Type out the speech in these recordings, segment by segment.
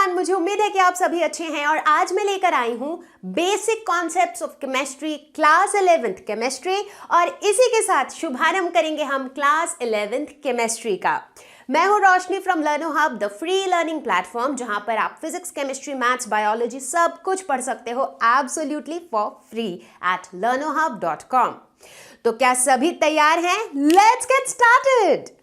Everyone, मुझे उम्मीद है कि आप सभी अच्छे हैं और आज मैं लेकर आई हूं basic concepts of chemistry class 11th chemistry और इसी के साथ शुभारंभ करेंगे हम क्लास 11th केमिस्ट्री का। मैं हूं Roshni from Learno Hub, the free learning platform, जहां पर आप फिजिक्स, केमिस्ट्री, मैथ्स, बायोलॉजी सब कुछ पढ़ सकते हो absolutely for free at learnohub.com। तो क्या सभी तैयार हैं? Let's get started.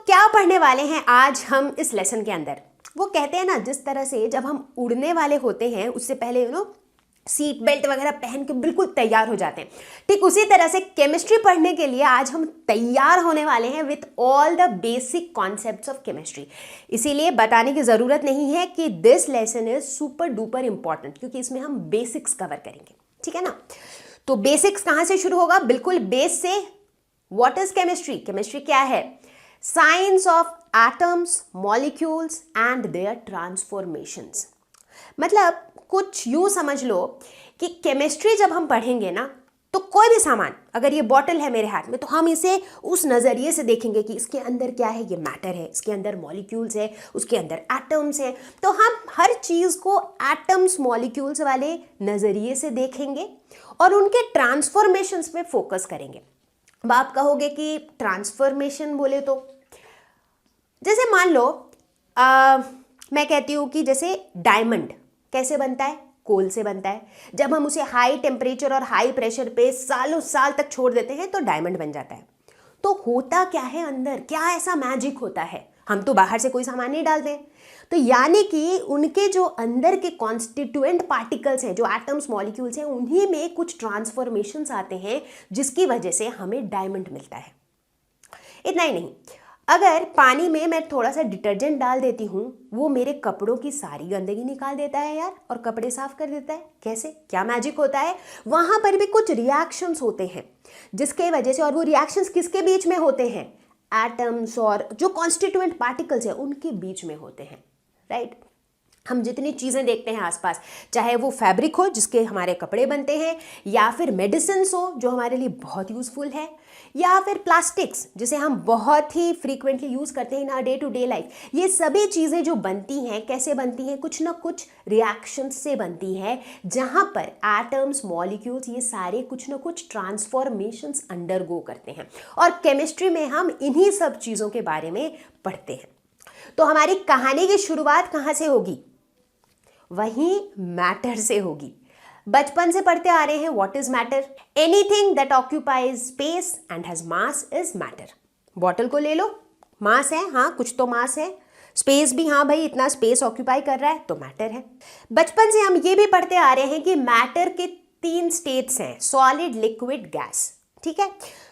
क्या पढ़ने वाले हैं आज हम इस लेसन के अंदर? वो कहते हैं ना, जिस तरह से जब हम उड़ने वाले होते हैं उससे पहले सीट बेल्ट वगैरह पहन के बिल्कुल तैयार हो जाते हैं, ठीक उसी तरह से केमिस्ट्री पढ़ने के लिए आज हम तैयार होने वाले हैं with all the basic concepts of chemistry. इसीलिए बताने की ज़रूरत नहीं है कि this lesson is super duper important, क्योंकि इसमें हम बेसिक्स कवर करेंगे, ठीक है ना। तो बेसिक्स कहाँ से शुरू होगा? बिल्कुल बेस से। What is chemistry? केमिस्ट्री क्या है? Science of atoms, molecules and their transformations. मतलब कुछ यूं समझ लो कि केमिस्ट्री जब हम पढ़ेंगे ना, तो कोई भी सामान, अगर ये बॉटल है मेरे हाथ में, तो हम इसे उस नज़रिए से देखेंगे कि इसके अंदर क्या है, ये मैटर है, इसके अंदर मॉलिक्यूल्स है, उसके अंदर एटम्स है। तो हम हर चीज़ को एटम्स, मॉलिक्यूल्स वाले नज़रिए से देखेंगे और उनके ट्रांसफॉर्मेशंस पे फोकस करेंगे। अब आप कहोगे कि ट्रांसफॉर्मेशन बोले तो जैसे मान लो मैं कहती हूँ कि जैसे डायमंड कैसे बनता है? कोल से बनता है। जब हम उसे हाई टेम्परेचर और हाई प्रेशर पे सालों साल तक छोड़ देते हैं तो डायमंड बन जाता है। तो होता क्या है अंदर? क्या ऐसा मैजिक होता है? हम तो बाहर से कोई सामान नहीं डालते। तो यानी कि उनके जो अंदर के कॉन्स्टिट्यूएंट पार्टिकल्स हैं, जो एटम्स, मॉलिक्यूल्स हैं, उन्हीं में कुछ ट्रांसफॉर्मेशंस आते हैं जिसकी वजह से हमें डायमंड मिलता है। इतना ही नहीं, अगर पानी में मैं थोड़ा सा डिटर्जेंट डाल देती हूँ, वो मेरे कपड़ों की सारी गंदगी निकाल देता है यार, और कपड़े साफ कर देता है। कैसे? क्या मैजिक होता है? वहाँ पर भी कुछ रिएक्शंस होते हैं जिसके वजह से, और वो रिएक्शंस किसके बीच में होते हैं? एटम्स और जो कॉन्स्टिट्यूएंट पार्टिकल्स हैं उनके बीच में होते हैं, राइट। हम जितनी चीज़ें देखते हैं आसपास, चाहे वो फैब्रिक हो जिसके हमारे कपड़े बनते हैं, या फिर मेडिसिन्स हो जो हमारे लिए बहुत यूज़फुल है, या फिर प्लास्टिक्स जिसे हम बहुत ही फ्रीक्वेंटली यूज़ करते हैं in our day to day life, ये सभी चीज़ें जो बनती हैं कैसे बनती हैं? कुछ ना कुछ रिएक्शन से बनती है, जहाँ पर एटम्स, मॉलिक्यूल्स, ये सारे कुछ ना कुछ ट्रांसफॉर्मेशंस अंडरगो करते हैं। और केमिस्ट्री में हम इन्हीं सब चीज़ों के बारे में पढ़ते हैं। तो हमारी कहानी की शुरुआत कहाँ से होगी? वहीं मैटर से होगी। बचपन से पढ़ते आ रहे हैं what is matter. Anything that occupies space and has mass is matter. Bottle को ले लो, मास है, हाँ कुछ तो मास है। स्पेस भी, हाँ भाई इतना स्पेस ऑक्यूपाई कर रहा है तो मैटर है। बचपन से हम ये भी पढ़ते आ रहे हैं कि मैटर के 3 स्टेट्स हैं, सॉलिड, लिक्विड, गैस, ठीक है।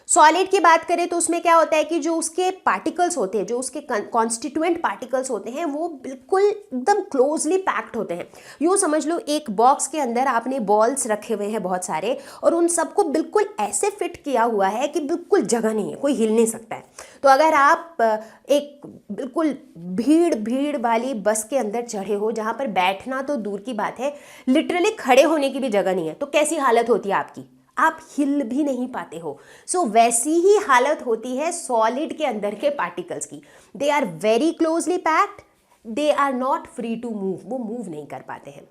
सॉलिड की बात करें तो उसमें क्या होता है कि जो उसके पार्टिकल्स होते हैं, जो उसके कॉन्स्टिट्यूएंट पार्टिकल्स होते हैं, वो बिल्कुल एकदम क्लोजली पैक्ड होते हैं। यूँ समझ लो एक बॉक्स के अंदर आपने बॉल्स रखे हुए हैं बहुत सारे, और उन सबको बिल्कुल ऐसे फिट किया हुआ है कि बिल्कुल जगह नहीं है, कोई हिल नहीं सकता है। तो अगर आप एक बिल्कुल भीड़ वाली बस के अंदर चढ़े हो, जहाँ पर बैठना तो दूर की बात है, लिटरली खड़े होने की भी जगह नहीं है, तो कैसी हालत होती है आपकी? आप हिल भी नहीं पाते हो। सो वैसी ही हालत होती है सॉलिड के अंदर के पार्टिकल्स की। They are very closely packed, they are not free to move, वो मूव नहीं कर पाते हैं।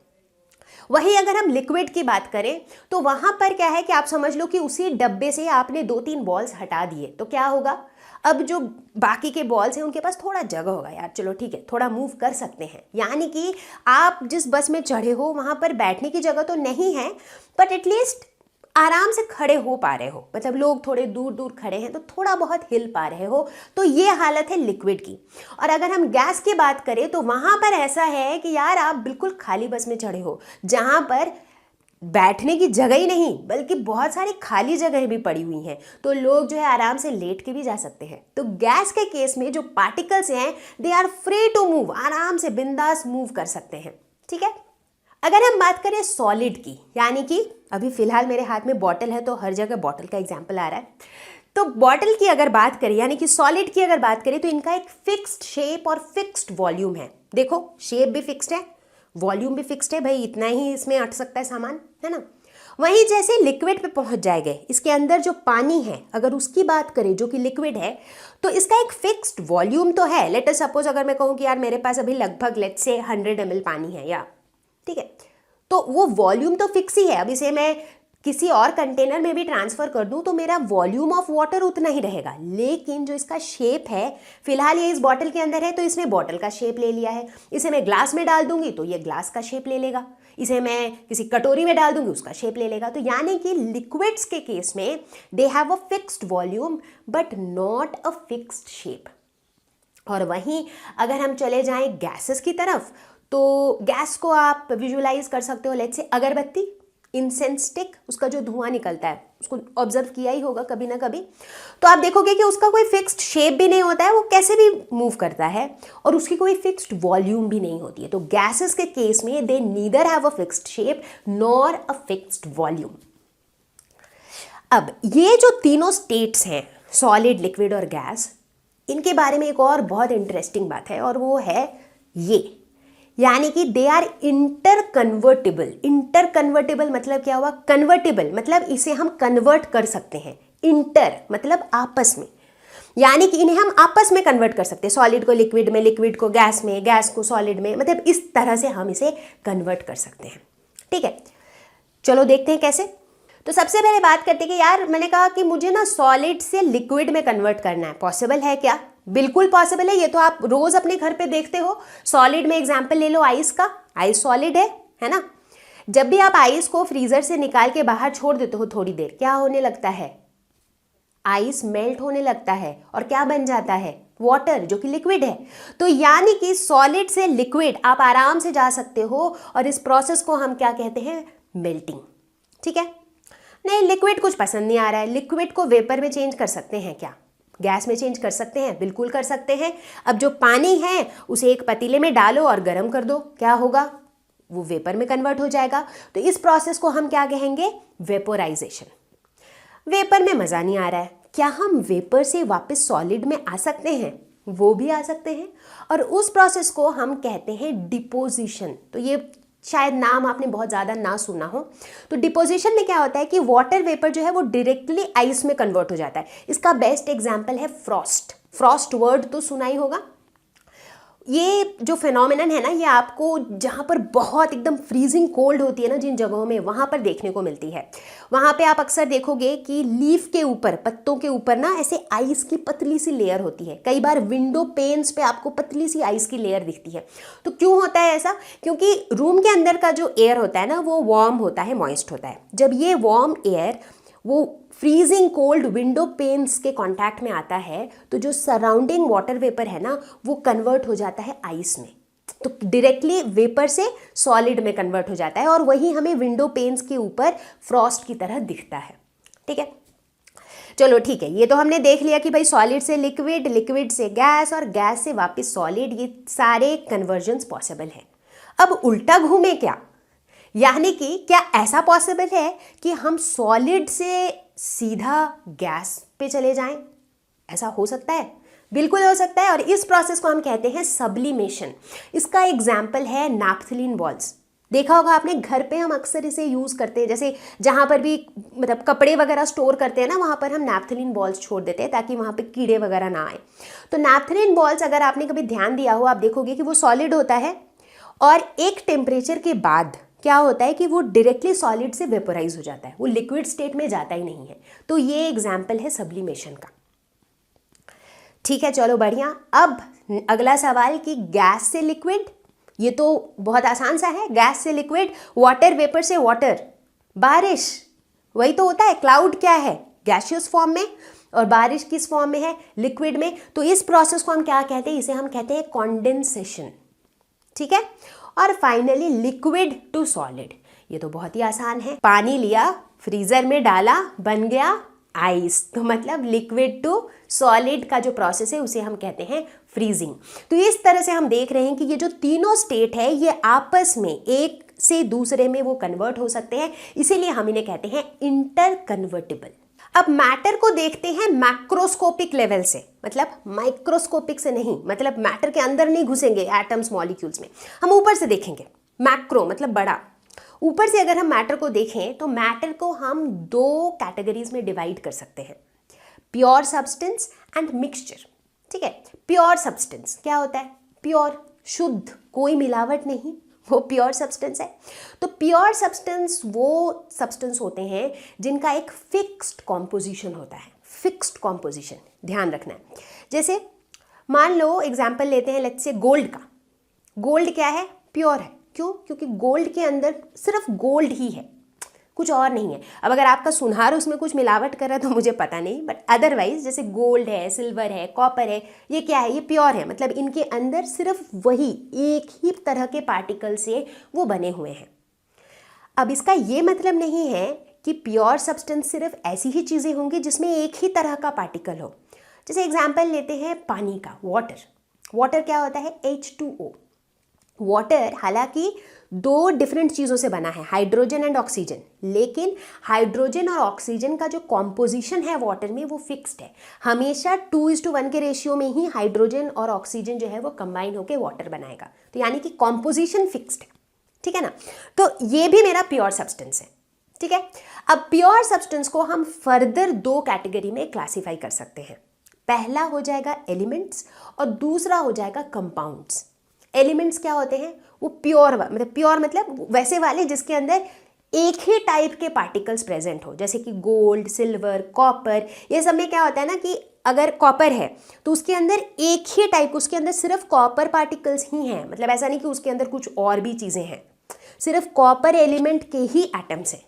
वहीं अगर हम लिक्विड की बात करें तो वहां पर क्या है कि आप समझ लो कि उसी डब्बे से आपने 2-3 बॉल्स हटा दिए, तो क्या होगा? अब जो बाकी के बॉल्स हैं उनके पास थोड़ा जगह होगा, यार चलो ठीक है, थोड़ा मूव कर सकते हैं। यानी कि आप जिस बस में चढ़े हो वहां पर बैठने की जगह तो नहीं है, बट एटलीस्ट आराम से खड़े हो पा रहे हो। मतलब लोग थोड़े दूर दूर खड़े हैं तो थोड़ा बहुत हिल पा रहे हो। तो ये हालत है लिक्विड की। और अगर हम गैस की बात करें तो वहाँ पर ऐसा है कि यार आप बिल्कुल खाली बस में चढ़े हो, जहाँ पर बैठने की जगह ही नहीं बल्कि बहुत सारी खाली जगह भी पड़ी हुई हैं, तो लोग जो है आराम से लेट के भी जा सकते हैं। तो गैस के केस में जो पार्टिकल्स हैं they are free to move, आराम से बिंदास मूव कर सकते हैं, ठीक है। अगर हम बात करें सॉलिड की, यानी कि अभी फिलहाल मेरे हाथ में बॉटल है तो हर जगह बॉटल का एग्जाम्पल आ रहा है, तो बॉटल की अगर बात करें, यानी कि सॉलिड की अगर बात करें, तो इनका एक फिक्स्ड शेप और फिक्स्ड वॉल्यूम है। देखो शेप भी फिक्स्ड है, वॉल्यूम भी फिक्स्ड है, भाई इतना ही इसमें अट सकता है सामान, है ना। वहीं जैसे लिक्विड पे पहुंच जाएंगे, इसके अंदर जो पानी है अगर उसकी बात करें जो कि लिक्विड है, तो इसका एक फिक्स्ड वॉल्यूम तो है। लेट अस सपोज अगर मैं कहूँ कि यार मेरे पास अभी लगभग लेट्स से 100 ml पानी है, या ठीक है, तो वो वॉल्यूम तो फिक्स ही है। अब इसे मैं किसी और कंटेनर में भी ट्रांसफर कर दूं तो मेरा वॉल्यूम ऑफ वाटर उतना ही रहेगा, लेकिन जो इसका शेप है, फिलहाल ये इस बॉटल के अंदर है तो इसने बॉटल का शेप ले लिया है। इसे मैं ग्लास में डाल दूंगी तो ये ग्लास का शेप ले लेगा, इसे मैं किसी कटोरी में डाल दूंगी उसका शेप ले लेगा। तो यानी कि लिक्विड्स के केस में they have a fixed volume but not a fixed shape. और वहीं अगर हम चले जाएं गैसेस की तरफ, तो गैस को आप विजुअलाइज कर सकते हो, लेट्स से अगरबत्ती, इंसेंस स्टिक, उसका जो धुआं निकलता है उसको ऑब्जर्व किया ही होगा कभी ना कभी, तो आप देखोगे कि उसका कोई फिक्स्ड शेप भी नहीं होता है, वो कैसे भी मूव करता है, और उसकी कोई फिक्स्ड वॉल्यूम भी नहीं होती है। तो गैसेस के केस में they neither have a fixed shape nor a fixed volume. अब ये जो तीनों स्टेट्स हैं, सॉलिड, लिक्विड और गैस, इनके बारे में एक और बहुत इंटरेस्टिंग बात है, और वो है ये, यानी कि they are interconvertible. Interconvertible मतलब क्या हुआ? कन्वर्टेबल मतलब इसे हम कन्वर्ट कर सकते हैं। इंटर मतलब आपस में, यानी कि इन्हें हम आपस में कन्वर्ट कर सकते हैं, सॉलिड को लिक्विड में, लिक्विड को गैस में, गैस को सॉलिड में, मतलब इस तरह से हम इसे कन्वर्ट कर सकते हैं। ठीक है, चलो देखते हैं कैसे। तो सबसे पहले बात करते हैं कि यार मैंने कहा कि मुझे ना सॉलिड से लिक्विड में कन्वर्ट करना है, पॉसिबल है क्या? बिल्कुल पॉसिबल है, ये तो आप रोज अपने घर पे देखते हो। सॉलिड में एग्जांपल ले लो आइस का, आइस सॉलिड है ना। जब भी आप आइस को फ्रीजर से निकाल के बाहर छोड़ देते हो थोड़ी देर, क्या होने लगता है? आइस मेल्ट होने लगता है, और क्या बन जाता है? वाटर, जो कि लिक्विड है। तो यानी कि सॉलिड से लिक्विड आप आराम से जा सकते हो, और इस प्रोसेस को हम क्या कहते हैं? मेल्टिंग। ठीक है, नहीं लिक्विड कुछ पसंद नहीं आ रहा है, लिक्विड को वेपर में चेंज कर सकते हैं क्या? गैस में चेंज कर सकते हैं, बिल्कुल कर सकते हैं। अब जो पानी है उसे एक पतीले में डालो और गर्म कर दो, क्या होगा? वो वेपर में कन्वर्ट हो जाएगा। तो इस प्रोसेस को हम क्या कहेंगे? वेपोराइजेशन। वेपर में मज़ा नहीं आ रहा है, क्या हम वेपर से वापस सॉलिड में आ सकते हैं? वो भी आ सकते हैं, और उस प्रोसेस को हम कहते हैं डिपोजिशन। तो ये शायद नाम आपने बहुत ज़्यादा ना सुना हो। तो डिपोजिशन में क्या होता है कि वाटर वेपर जो है वो डायरेक्टली आइस में कन्वर्ट हो जाता है। इसका बेस्ट एग्जांपल है फ्रॉस्ट। फ्रॉस्ट वर्ड तो सुना ही होगा। ये जो फिनोमिनन है ना, ये आपको जहाँ पर बहुत एकदम फ्रीजिंग कोल्ड होती है ना, जिन जगहों में, वहाँ पर देखने को मिलती है। वहाँ पे आप अक्सर देखोगे कि लीफ के ऊपर, पत्तों के ऊपर ना ऐसे आइस की पतली सी लेयर होती है। कई बार विंडो पेन्स पे आपको पतली सी आइस की लेयर दिखती है। तो क्यों होता है ऐसा? क्योंकि रूम के अंदर का जो एयर होता है ना, वो वार्म होता है, मॉइस्ट होता है। जब ये वार्म एयर वो फ्रीजिंग कोल्ड विंडो पेन्स के कांटेक्ट में आता है, तो जो सराउंडिंग वाटर वेपर है ना, वो कन्वर्ट हो जाता है आइस में। तो डायरेक्टली वेपर से सॉलिड में कन्वर्ट हो जाता है, और वही हमें विंडो पेन्स के ऊपर फ्रॉस्ट की तरह दिखता है। ठीक है, चलो ठीक है, ये तो हमने देख लिया कि भाई सॉलिड से लिक्विड, लिक्विड से गैस, और गैस से वापस सॉलिड, ये सारे कन्वर्जन्स पॉसिबल हैं। अब उल्टा घूमे क्या? यानी कि क्या ऐसा पॉसिबल है कि हम सॉलिड से सीधा गैस पे चले जाएं? ऐसा हो सकता है, बिल्कुल हो सकता है, और इस प्रोसेस को हम कहते हैं सब्लिमेशन। इसका एग्जाम्पल है नैप्थलीन बॉल्स। देखा होगा आपने, घर पे हम अक्सर इसे यूज़ करते हैं, जैसे जहाँ पर भी मतलब कपड़े वगैरह स्टोर करते हैं ना, वहाँ पर हम नैप्थलीन बॉल्स छोड़ देते हैं ताकि वहाँ पे कीड़े वगैरह ना आए। तो नैप्थलीन बॉल्स अगर आपने कभी ध्यान दिया हो, आप देखोगे कि वो सॉलिड होता है, और एक टेम्परेचर के बाद क्या होता है कि वो डायरेक्टली सॉलिड से वेपोराइज हो जाता है, वो लिक्विड स्टेट में जाता ही नहीं है। तो ये एग्जाम्पल है सब्लिमेशन का। ठीक है, चलो बढ़िया। अब अगला सवाल कि गैस से लिक्विड, ये तो बहुत आसान सा है। गैस से लिक्विड, वाटर वेपर से वाटर, बारिश, वही तो होता है। क्लाउड क्या है? गैसियस फॉर्म में, और बारिश किस फॉर्म में है? लिक्विड में। तो इस प्रोसेस को हम क्या कहते हैं? इसे हम कहते हैं कॉन्डेंसेशन। ठीक है, और फाइनली लिक्विड टू सॉलिड, ये तो बहुत ही आसान है। पानी लिया, फ्रीजर में डाला, बन गया आइस। तो मतलब लिक्विड टू सॉलिड का जो प्रोसेस है उसे हम कहते हैं फ्रीजिंग। तो इस तरह से हम देख रहे हैं कि ये जो तीनों स्टेट है ये आपस में एक से दूसरे में वो कन्वर्ट हो सकते हैं, इसीलिए हम इन्हें कहते हैं इंटर कन्वर्टेबल। अब मैटर को देखते हैं मैक्रोस्कोपिक लेवल से, मतलब माइक्रोस्कोपिक से नहीं, मतलब मैटर के अंदर नहीं घुसेंगे एटम्स मॉलिक्यूल्स में, हम ऊपर से देखेंगे। मैक्रो मतलब बड़ा, ऊपर से अगर हम मैटर को देखें तो मैटर को हम दो कैटेगरीज में डिवाइड कर सकते हैं, प्योर सब्सटेंस एंड मिक्सचर। ठीक है, प्योर सब्सटेंस क्या होता है? प्योर, शुद्ध, कोई मिलावट नहीं, वो प्योर सब्सटेंस है। तो प्योर सब्सटेंस वो सब्सटेंस होते हैं जिनका एक फिक्स्ड कॉम्पोजिशन होता है, फिक्स्ड कॉम्पोजिशन, ध्यान रखना है। जैसे मान लो एग्जाम्पल लेते हैं लेट्स से गोल्ड का। गोल्ड क्या है? प्योर है। क्यों? क्योंकि गोल्ड के अंदर सिर्फ गोल्ड ही है, कुछ और नहीं है। अब अगर आपका सुनहर उसमें कुछ मिलावट कर रहा है तो मुझे पता नहीं, बट अदरवाइज जैसे गोल्ड है, सिल्वर है, कॉपर है, ये क्या है? ये प्योर है, मतलब इनके अंदर सिर्फ वही एक ही तरह के पार्टिकल से वो बने हुए हैं। अब इसका ये मतलब नहीं है कि प्योर सब्सटेंस सिर्फ ऐसी ही चीज़ें होंगी जिसमें एक ही तरह का पार्टिकल हो। जैसे एग्जाम्पल लेते हैं पानी का, वाटर। वाटर क्या होता है? H2O। वाटर हालांकि दो डिफरेंट चीज़ों से बना है, हाइड्रोजन एंड ऑक्सीजन, लेकिन हाइड्रोजन और ऑक्सीजन का जो कॉम्पोजिशन है वाटर में वो फिक्स्ड है। हमेशा 2:1 के रेशियो में ही हाइड्रोजन और ऑक्सीजन जो है वो कंबाइन होकर वाटर बनाएगा। तो यानी कि कॉम्पोजिशन फिक्स्ड है, ठीक है ना। तो ये भी मेरा प्योर सब्सटेंस है, ठीक है। अब प्योर सब्सटेंस को हम फर्दर दो कैटेगरी में क्लासीफाई कर सकते हैं। पहला हो जाएगा एलिमेंट्स और दूसरा हो जाएगा कंपाउंड्स। एलिमेंट्स क्या होते हैं? वो प्योर, मतलब प्योर मतलब वैसे वाले जिसके अंदर एक ही टाइप के पार्टिकल्स प्रेजेंट हो, जैसे कि गोल्ड, सिल्वर, कॉपर। ये सब में क्या होता है ना कि अगर कॉपर है तो उसके अंदर एक ही टाइप, उसके अंदर सिर्फ कॉपर पार्टिकल्स ही हैं, मतलब ऐसा नहीं कि उसके अंदर कुछ और भी चीज़ें हैं, सिर्फ कॉपर एलिमेंट के ही एटम्स हैं,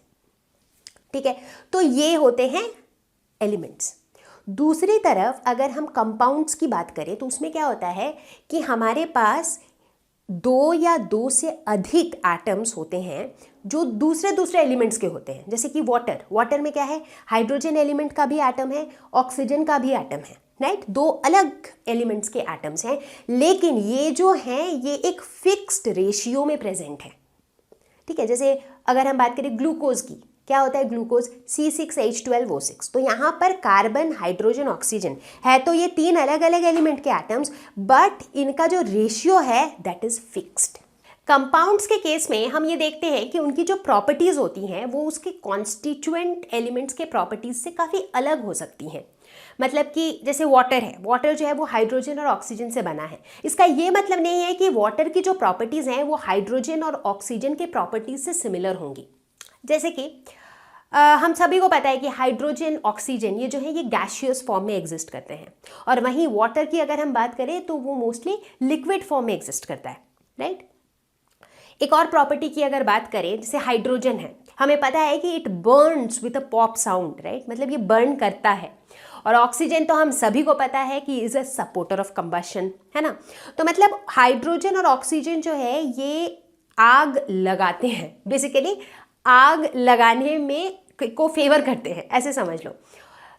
ठीक है। तो ये होते हैं एलिमेंट्स। दूसरी तरफ अगर हम कंपाउंड्स की बात करें तो उसमें क्या होता है कि हमारे पास दो या दो से अधिक एटम्स होते हैं जो दूसरे दूसरे एलिमेंट्स के होते हैं। जैसे कि वाटर, वाटर में क्या है? हाइड्रोजन एलिमेंट का भी एटम है, ऑक्सीजन का भी एटम है, राइट। दो अलग एलिमेंट्स के एटम्स हैं, लेकिन ये जो हैं ये एक फिक्स्ड रेशियो में प्रेजेंट है, ठीक है। जैसे अगर हम बात करें ग्लूकोज की, क्या होता है ग्लूकोज? C6H12O6। तो यहाँ पर कार्बन, हाइड्रोजन, ऑक्सीजन है, तो ये तीन अलग अलग एलिमेंट के एटम्स, बट इनका जो रेशियो है दैट इज फिक्स्ड। कंपाउंड्स के केस में हम ये देखते हैं कि उनकी जो प्रॉपर्टीज होती हैं वो उसके कॉन्स्टिट्यूएंट एलिमेंट्स के प्रॉपर्टीज से काफ़ी अलग हो सकती हैं। मतलब कि जैसे वाटर है, वाटर जो है वो हाइड्रोजन और ऑक्सीजन से बना है। इसका ये मतलब नहीं है कि वाटर की जो प्रॉपर्टीज़ हैं वो हाइड्रोजन और ऑक्सीजन के प्रॉपर्टीज से सिमिलर होंगी। जैसे कि हम सभी को पता है कि हाइड्रोजन, ऑक्सीजन ये जो है ये गैसियस फॉर्म में एग्जिस्ट करते हैं, और वहीं वाटर की अगर हम बात करें तो वो मोस्टली लिक्विड फॉर्म में एग्जिस्ट करता है, राइट। एक और प्रॉपर्टी की अगर बात करें, जैसे हाइड्रोजन है, हमें पता है कि it Burns with a pop sound, right, मतलब ये बर्न करता है। और ऑक्सीजन तो हम सभी को पता है कि is a supporter of combustion, है ना। तो मतलब हाइड्रोजन और ऑक्सीजन जो है ये आग लगाते हैं, बेसिकली आग लगाने में को फेवर करते हैं, ऐसे समझ लो।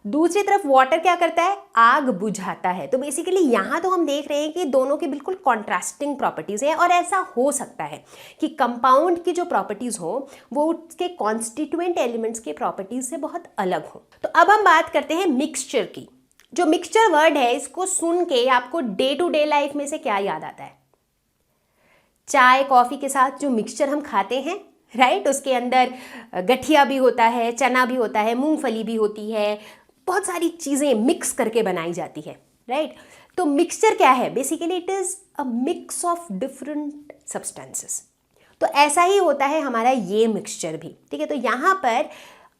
दूसरी तरफ वाटर क्या करता है? आग बुझाता है। तो बेसिकली यहाँ तो हम देख रहे हैं कि दोनों की बिल्कुल कॉन्ट्रास्टिंग प्रॉपर्टीज़ हैं, और ऐसा हो सकता है कि कंपाउंड की जो प्रॉपर्टीज़ हो वो उसके कॉन्स्टिट्यूएंट एलिमेंट्स के प्रॉपर्टीज़ से बहुत अलग हो। तो अब हम बात करते हैं मिक्सचर की। जो मिक्सचर वर्ड है, इसको सुन के आपको डे टू डे लाइफ में से क्या याद आता है? चाय कॉफ़ी के साथ जो मिक्सचर हम खाते हैं, राइट, उसके अंदर गठिया भी होता है, चना भी होता है, मूंगफली भी होती है, बहुत सारी चीज़ें मिक्स करके बनाई जाती है, राइट। तो मिक्सचर क्या है? Basically it is a mix of different substances. तो ऐसा ही होता है हमारा ये मिक्सचर भी, ठीक है। तो यहाँ पर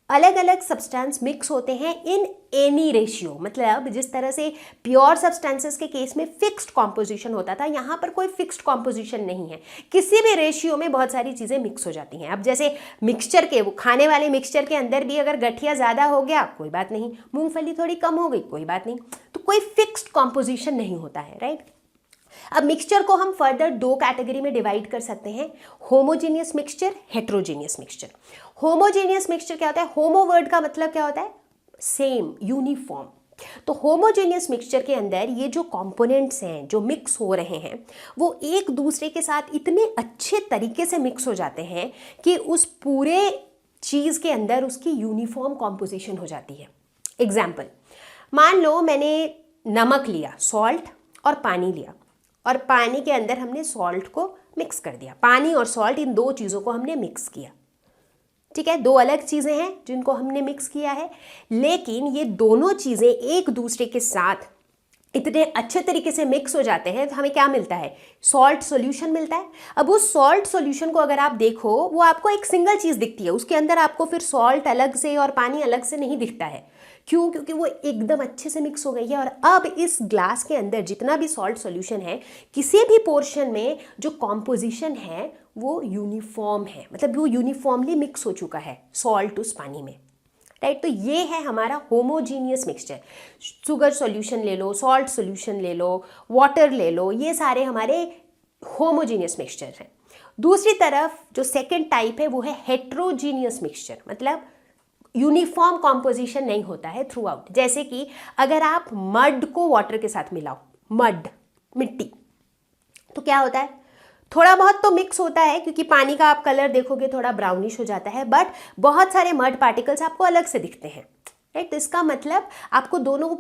अलग अलग सब्सटेंस मिक्स होते हैं इन एनी रेशियो, मतलब जिस तरह से प्योर सब्सटेंसेस के केस में फिक्स्ड कॉम्पोजिशन होता था, यहाँ पर कोई फिक्स्ड कॉम्पोजिशन नहीं है, किसी भी रेशियो में बहुत सारी चीज़ें मिक्स हो जाती हैं। अब जैसे मिक्सचर के, वो खाने वाले मिक्सचर के अंदर भी अगर गठिया ज़्यादा हो गया कोई बात नहीं, मूंगफली थोड़ी कम हो गई कोई बात नहीं, तो कोई फिक्स्ड कॉम्पोजिशन नहीं होता है, राइट। अब मिक्सचर को हम फर्दर दो कैटेगरी में डिवाइड कर सकते हैं, homogeneous mixture, heterogeneous mixture. Homogeneous mixture क्या होता है? होमो वर्ड का मतलब क्या होता है? Same, uniform. तो होमोजेनियस मिक्सचर के अंदर ये जो कंपोनेंट्स हैं जो मिक्स हो रहे हैं वो एक दूसरे के साथ इतने अच्छे तरीके से मिक्स हो जाते हैं कि उस पूरे चीज़ के अंदर उसकी यूनिफॉर्म कॉम्पोजिशन हो जाती है। एग्जाम्पल, मान लो मैंने नमक लिया, सॉल्ट, और पानी लिया, और पानी के अंदर हमने सॉल्ट को मिक्स कर दिया। पानी और सॉल्ट इन दो चीज़ों को हमने मिक्स किया, ठीक है, दो अलग चीज़ें हैं जिनको हमने मिक्स किया है, लेकिन ये दोनों चीज़ें एक दूसरे के साथ इतने अच्छे तरीके से मिक्स हो जाते हैं तो हमें क्या मिलता है, सॉल्ट सॉल्यूशन मिलता है। अब उस सॉल्ट सॉल्यूशन को अगर आप देखो, वो आपको एक सिंगल चीज़ दिखती है, उसके अंदर आपको फिर सॉल्ट अलग से और पानी अलग से नहीं दिखता है। क्यों? क्योंकि वो एकदम अच्छे से मिक्स हो गई है। और अब इस ग्लास के अंदर जितना भी सॉल्ट सॉल्यूशन है, किसी भी पोर्शन में जो कॉम्पोजिशन है वो यूनिफॉर्म है, मतलब वो यूनिफॉर्मली मिक्स हो चुका है सॉल्ट उस पानी में, राइट। तो ये है हमारा होमोजीनियस मिक्सचर। शुगर सॉल्यूशन ले लो, सॉल्ट सॉल्यूशन ले लो, वाटर ले लो, ये सारे हमारे होमोजीनियस मिक्सचर हैं। दूसरी तरफ जो सेकेंड टाइप है वो है हेट्रोजीनियस मिक्सचर, मतलब यूनिफॉर्म कॉम्पोजिशन नहीं होता है थ्रू आउट। जैसे कि अगर आप मड को वाटर के साथ मिलाओ, मड मिट्टी, तो क्या होता है, थोड़ा बहुत तो मिक्स होता है, क्योंकि पानी का आप कलर देखोगे थोड़ा ब्राउनिश हो जाता है, बट बहुत सारे मड पार्टिकल्स आपको अलग से दिखते हैं, राइट। तो इसका मतलब आपको दोनों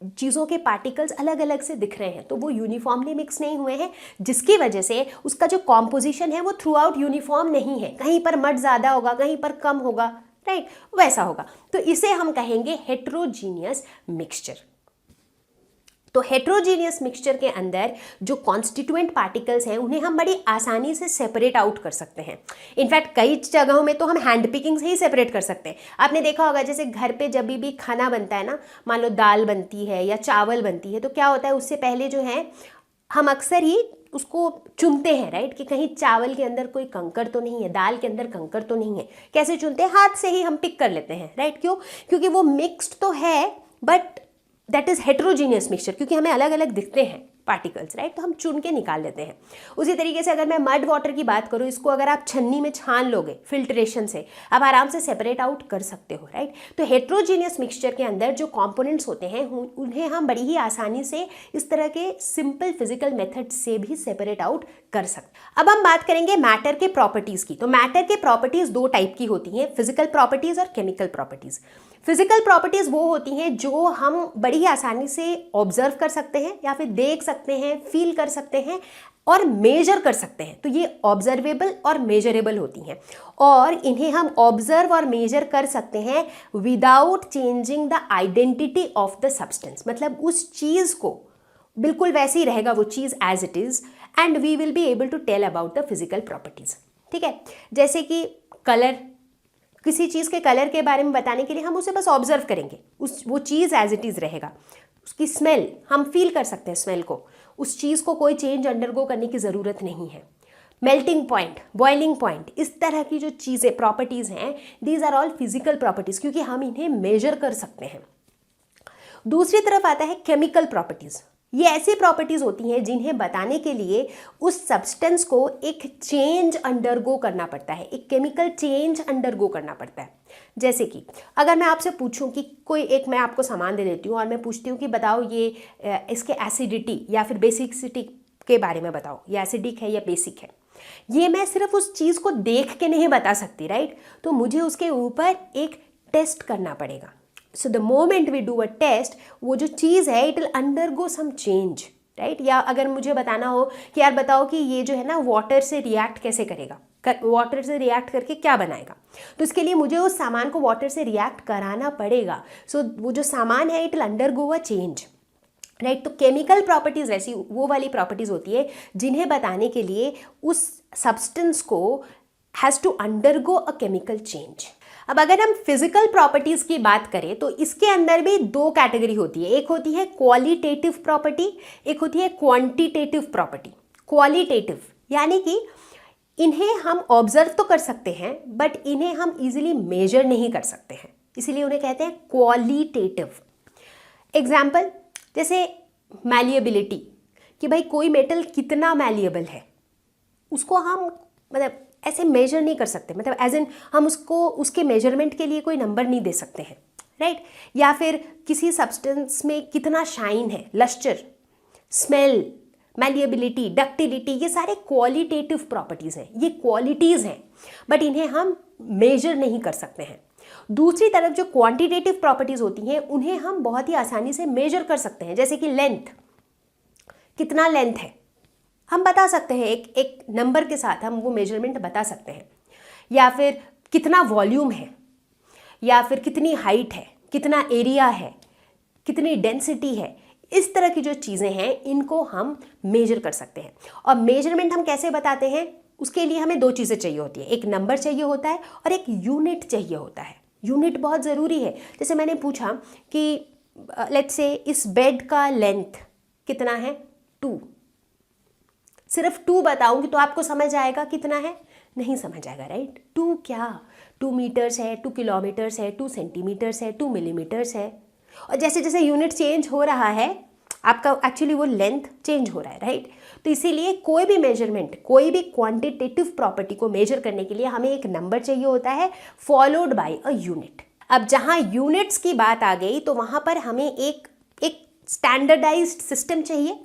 चीज़ों के पार्टिकल्स अलग अलग से दिख रहे हैं, तो वो यूनिफॉर्मली मिक्स नहीं हुए हैं, जिसकी वजह से उसका जो कॉम्पोजिशन है वो थ्रू आउट यूनिफॉर्म नहीं है। कहीं पर मड ज़्यादा होगा, कहीं पर कम होगा, राइट, वैसा होगा। तो इसे हम कहेंगे हेट्रोजीनियस मिक्सचर। तो हेट्रोजीनियस मिक्सचर के अंदर जो कॉन्स्टिट्यूएंट पार्टिकल्स हैं उन्हें हम बड़ी आसानी से सेपरेट आउट कर सकते हैं। इनफैक्ट कई जगहों में तो हम हैंड पिकिंग से ही सेपरेट कर सकते हैं। आपने देखा होगा, जैसे घर पे जब भी खाना बनता है ना, मान लो दाल बनती है या चावल बनती है, तो क्या होता है, उससे पहले जो है हम अक्सर ही उसको चुनते हैं, राइट, कि कहीं चावल के अंदर कोई कंकर तो नहीं है, दाल के अंदर कंकर तो नहीं है। कैसे चुनते हैं? हाथ से ही हम पिक कर लेते हैं, राइट। क्यों? क्योंकि वो मिक्स्ड तो है, but that is heterogeneous mixture, क्योंकि हमें अलग अलग दिखते हैं पार्टिकल्स, राइट, तो हम चुन के निकाल लेते हैं। उसी तरीके से अगर मैं मड वाटर की बात करूँ, इसको अगर आप छन्नी में छान लोगे फिल्ट्रेशन से, आप आराम से सेपरेट आउट कर सकते हो, राइट। तो हेट्रोजीनियस मिक्सचर के अंदर जो कंपोनेंट्स होते हैं उन्हें हम बड़ी ही आसानी से इस तरह के सिंपल फिजिकल मेथड से भी सेपरेट आउट कर सकते। अब हम बात करेंगे मैटर के प्रॉपर्टीज़ की। तो मैटर के प्रॉपर्टीज़ दो टाइप की होती हैं, फिजिकल प्रॉपर्टीज़ और केमिकल प्रॉपर्टीज़। फिजिकल प्रॉपर्टीज़ वो होती हैं जो हम बड़ी आसानी से ऑब्जर्व कर सकते हैं या फिर देख सकते हैं, फील कर सकते हैं और मेजर कर सकते हैं। तो ये ऑब्जर्वेबल और मेजरेबल होती हैं, और इन्हें हम ऑब्जर्व और मेजर कर सकते हैं without changing the identity of the substance. मतलब उस चीज़ को बिल्कुल वैसे ही रहेगा वो चीज़ as it is, and we will be able to tell about the physical properties. ठीक है, जैसे कि कलर, किसी चीज़ के कलर के बारे में बताने के लिए हम उसे बस ऑब्जर्व करेंगे, वो चीज़ एज इट इज़ रहेगा। उसकी स्मेल, हम फील कर सकते हैं स्मेल को, उस चीज़ को कोई चेंज अंडरगो करने की ज़रूरत नहीं है। मेल्टिंग पॉइंट, बॉइलिंग पॉइंट, इस तरह की जो चीज़ें प्रॉपर्टीज़ हैं, these are all physical properties, क्योंकि हम इन्हें मेजर कर सकते हैं। दूसरी तरफ आता है केमिकल प्रॉपर्टीज़। ये ऐसी प्रॉपर्टीज़ होती हैं जिन्हें बताने के लिए उस सब्सटेंस को एक चेंज अंडरगो करना पड़ता है, एक केमिकल चेंज अंडरगो करना पड़ता है। जैसे कि अगर मैं आपसे पूछूं कि कोई एक, मैं आपको सामान दे देती हूँ और मैं पूछती हूँ कि बताओ ये इसके एसिडिटी या फिर बेसिसिटी के बारे में बताओ, ये एसिडिक है या बेसिक है। ये मैं सिर्फ उस चीज़ को देख के नहीं बता सकती, राइट। तो मुझे उसके ऊपर एक टेस्ट करना पड़ेगा। So the moment we do a test, वो जो चीज़ है it will undergo some change, right. या अगर मुझे बताना हो कि यार बताओ कि ये जो है ना वाटर से रिएक्ट कैसे करेगा, वाटर से रिएक्ट करके क्या बनाएगा, तो इसके लिए मुझे उस सामान को वाटर से रिएक्ट कराना पड़ेगा। सो वो जो सामान है it will undergo a change, right. तो केमिकल प्रॉपर्टीज़ ऐसी वो वाली प्रॉपर्टीज़ होती है जिन्हें बताने के लिए उस सब्सटेंस को has to undergo a chemical change. अब अगर हम फिजिकल प्रॉपर्टीज़ की बात करें तो इसके अंदर भी दो कैटेगरी होती है, एक होती है क्वालिटेटिव प्रॉपर्टी, एक होती है क्वांटिटेटिव प्रॉपर्टी। क्वालिटेटिव यानी कि इन्हें हम ऑब्जर्व तो कर सकते हैं बट इन्हें हम इजीली मेजर नहीं कर सकते हैं, इसीलिए उन्हें कहते हैं क्वालिटेटिव। एग्जाम्पल, जैसे मैलिएबिलिटी, कि भाई कोई मेटल कितना मैलिएबल है, उसको हम मतलब ऐसे मेजर नहीं कर सकते, मतलब एज इन हम उसको उसके मेजरमेंट के लिए कोई नंबर नहीं दे सकते हैं, राइट। या फिर किसी सब्सटेंस में कितना शाइन है, लस्टर, स्मेल, मैलिएबिलिटी, डक्टिलिटी, ये सारे क्वालिटेटिव प्रॉपर्टीज़ हैं, ये क्वालिटीज़ हैं, बट इन्हें हम मेजर नहीं कर सकते हैं। दूसरी तरफ जो क्वांटिटेटिव प्रॉपर्टीज़ होती हैं उन्हें हम बहुत ही आसानी से मेजर कर सकते हैं। जैसे कि लेंथ, कितना लेंथ है हम बता सकते हैं, एक नंबर के साथ हम वो मेजरमेंट बता सकते हैं। या फिर कितना वॉल्यूम है, या फिर कितनी हाइट है, कितना एरिया है, कितनी डेंसिटी है, इस तरह की जो चीज़ें हैं इनको हम मेजर कर सकते हैं। और मेजरमेंट हम कैसे बताते हैं, उसके लिए हमें दो चीज़ें चाहिए होती है, एक नंबर चाहिए होता है और एक यूनिट चाहिए होता है। यूनिट बहुत ज़रूरी है। जैसे मैंने पूछा कि लेट्स से इस बेड का लेंथ कितना है, 2, सिर्फ 2 बताऊंगी तो आपको समझ आएगा कितना है, नहीं समझ आएगा, राइट। 2 क्या, 2 मीटर्स है, 2 किलोमीटर्स है, 2 सेंटीमीटर्स है, 2 मिलीमीटर्स है। और जैसे जैसे यूनिट चेंज हो रहा है आपका एक्चुअली वो लेंथ चेंज हो रहा है, राइट। तो इसीलिए कोई भी मेजरमेंट, कोई भी क्वांटिटेटिव प्रॉपर्टी को मेजर करने के लिए हमें एक नंबर चाहिए होता है फॉलोड बाय अ यूनिट। अब जहाँ यूनिट्स की बात आ गई तो वहाँ पर हमें एक स्टैंडर्डाइज्ड सिस्टम चाहिए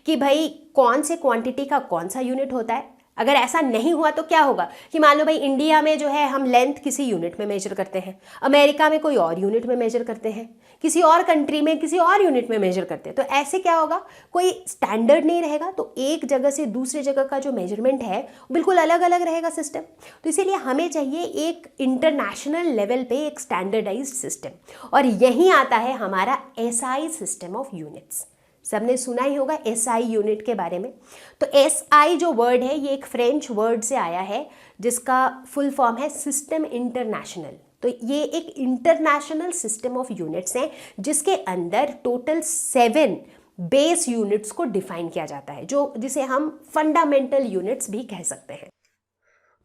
कि भाई कौन से क्वांटिटी का कौन सा यूनिट होता है। अगर ऐसा नहीं हुआ तो क्या होगा कि मान लो भाई इंडिया में जो है हम लेंथ किसी यूनिट में मेजर करते हैं, अमेरिका में कोई और यूनिट में मेजर करते हैं, किसी और कंट्री में किसी और यूनिट में मेजर करते हैं। तो ऐसे क्या होगा, कोई स्टैंडर्ड नहीं रहेगा, तो एक जगह से दूसरी जगह का जो मेजरमेंट है बिल्कुल अलग अलग रहेगा सिस्टम। तो इसीलिए हमें चाहिए एक इंटरनेशनल लेवल पे एक स्टैंडर्डाइज्ड सिस्टम, और यहीं आता है हमारा SI सिस्टम ऑफ यूनिट्स। सबने सुना ही होगा SI यूनिट के बारे में। तो SI जो वर्ड है ये एक फ्रेंच वर्ड से आया है जिसका फुल फॉर्म है सिस्टम इंटरनेशनल। तो ये एक इंटरनेशनल सिस्टम ऑफ यूनिट्स हैं जिसके अंदर टोटल 7 बेस यूनिट्स को डिफाइन किया जाता है, जो जिसे हम फंडामेंटल यूनिट्स भी कह सकते हैं।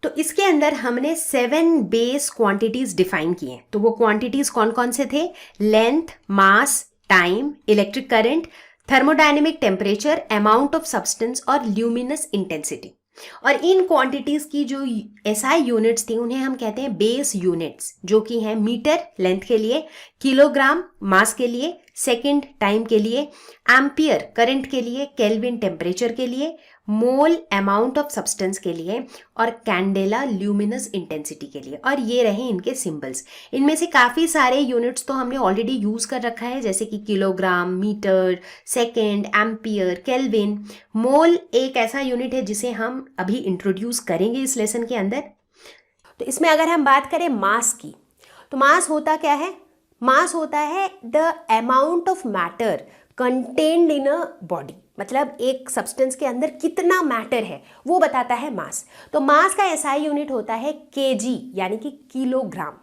तो इसके अंदर हमने 7 बेस क्वांटिटीज डिफाइन किए हैं। तो वो क्वांटिटीज कौन कौन से थे, length, mass, time, electric current, thermodynamic temperature, amount of substance और ल्यूमिनस इंटेंसिटी। और इन क्वांटिटीज की जो SI यूनिट्स थी उन्हें हम कहते हैं बेस यूनिट्स, जो कि हैं मीटर लेंथ के लिए, किलोग्राम मास के लिए, सेकंड टाइम के लिए, एम्पियर करंट के लिए, केल्विन टेम्परेचर के लिए, मोल अमाउंट ऑफ सब्सटेंस के लिए और कैंडेला ल्यूमिनस इंटेंसिटी के लिए। और ये रहे इनके सिंबल्स। इनमें से काफ़ी सारे यूनिट्स तो हमने ऑलरेडी यूज़ कर रखा है, जैसे कि kilogram, metre, second, ampere, kelvin. Mole एक ऐसा यूनिट है जिसे हम अभी इंट्रोड्यूस करेंगे इस लेसन के अंदर। तो इसमें अगर हम बात करें मास की, तो मास होता क्या है, मास होता है the amount of matter contained in a body, मतलब एक सब्सटेंस के अंदर कितना मैटर है वो बताता है मास। तो मास का SI यूनिट होता है kg यानी कि किलोग्राम।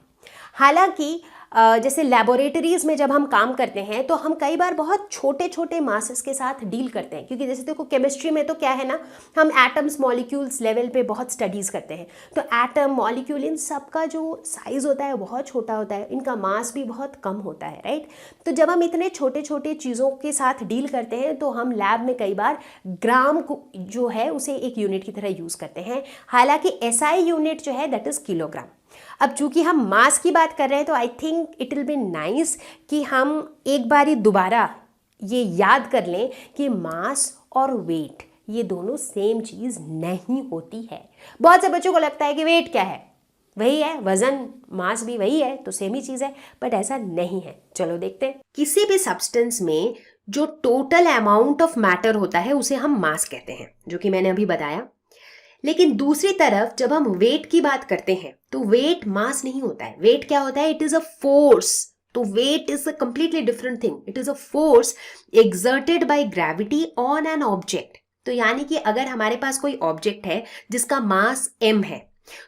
हालांकि जैसे लेबोरेटरीज में जब हम काम करते हैं तो हम कई बार बहुत छोटे छोटे मासेस के साथ डील करते हैं, क्योंकि जैसे देखो केमिस्ट्री में तो क्या है ना, हम एटम्स मॉलिक्यूल्स लेवल पे बहुत स्टडीज़ करते हैं। तो एटम मॉलिक्यूल इन सब का जो साइज़ होता है बहुत छोटा होता है, इनका मास भी बहुत कम होता है, राइट। तो जब हम इतने छोटे छोटे चीज़ों के साथ डील करते हैं तो हम लैब में कई बार ग्राम को जो है उसे एक यूनिट की तरह यूज़ करते हैं। हालांकि SI यूनिट जो है दैट इज़ किलोग्राम। अब चूंकि हम मास की बात कर रहे हैं तो I think it will be nice कि हम एक बारी दोबारा ये याद कर लें कि मास और वेट ये दोनों सेम चीज़ नहीं होती है। बहुत से बच्चों को लगता है कि वेट क्या है, वही है वजन, मास भी वही है तो सेम ही चीज़ है, बट ऐसा नहीं है। चलो देखते हैं। किसी भी सब्सटेंस में जो टोटल अमाउंट ऑफ मैटर होता है उसे हम मास कहते हैं, जो कि मैंने अभी बताया। लेकिन दूसरी तरफ जब हम वेट की बात करते हैं तो वेट मास नहीं होता है। वेट क्या होता है, इट इज अ फोर्स। तो weight is a completely different thing, it is a force exerted by gravity on an object. तो यानी कि अगर हमारे पास कोई ऑब्जेक्ट है जिसका मास m है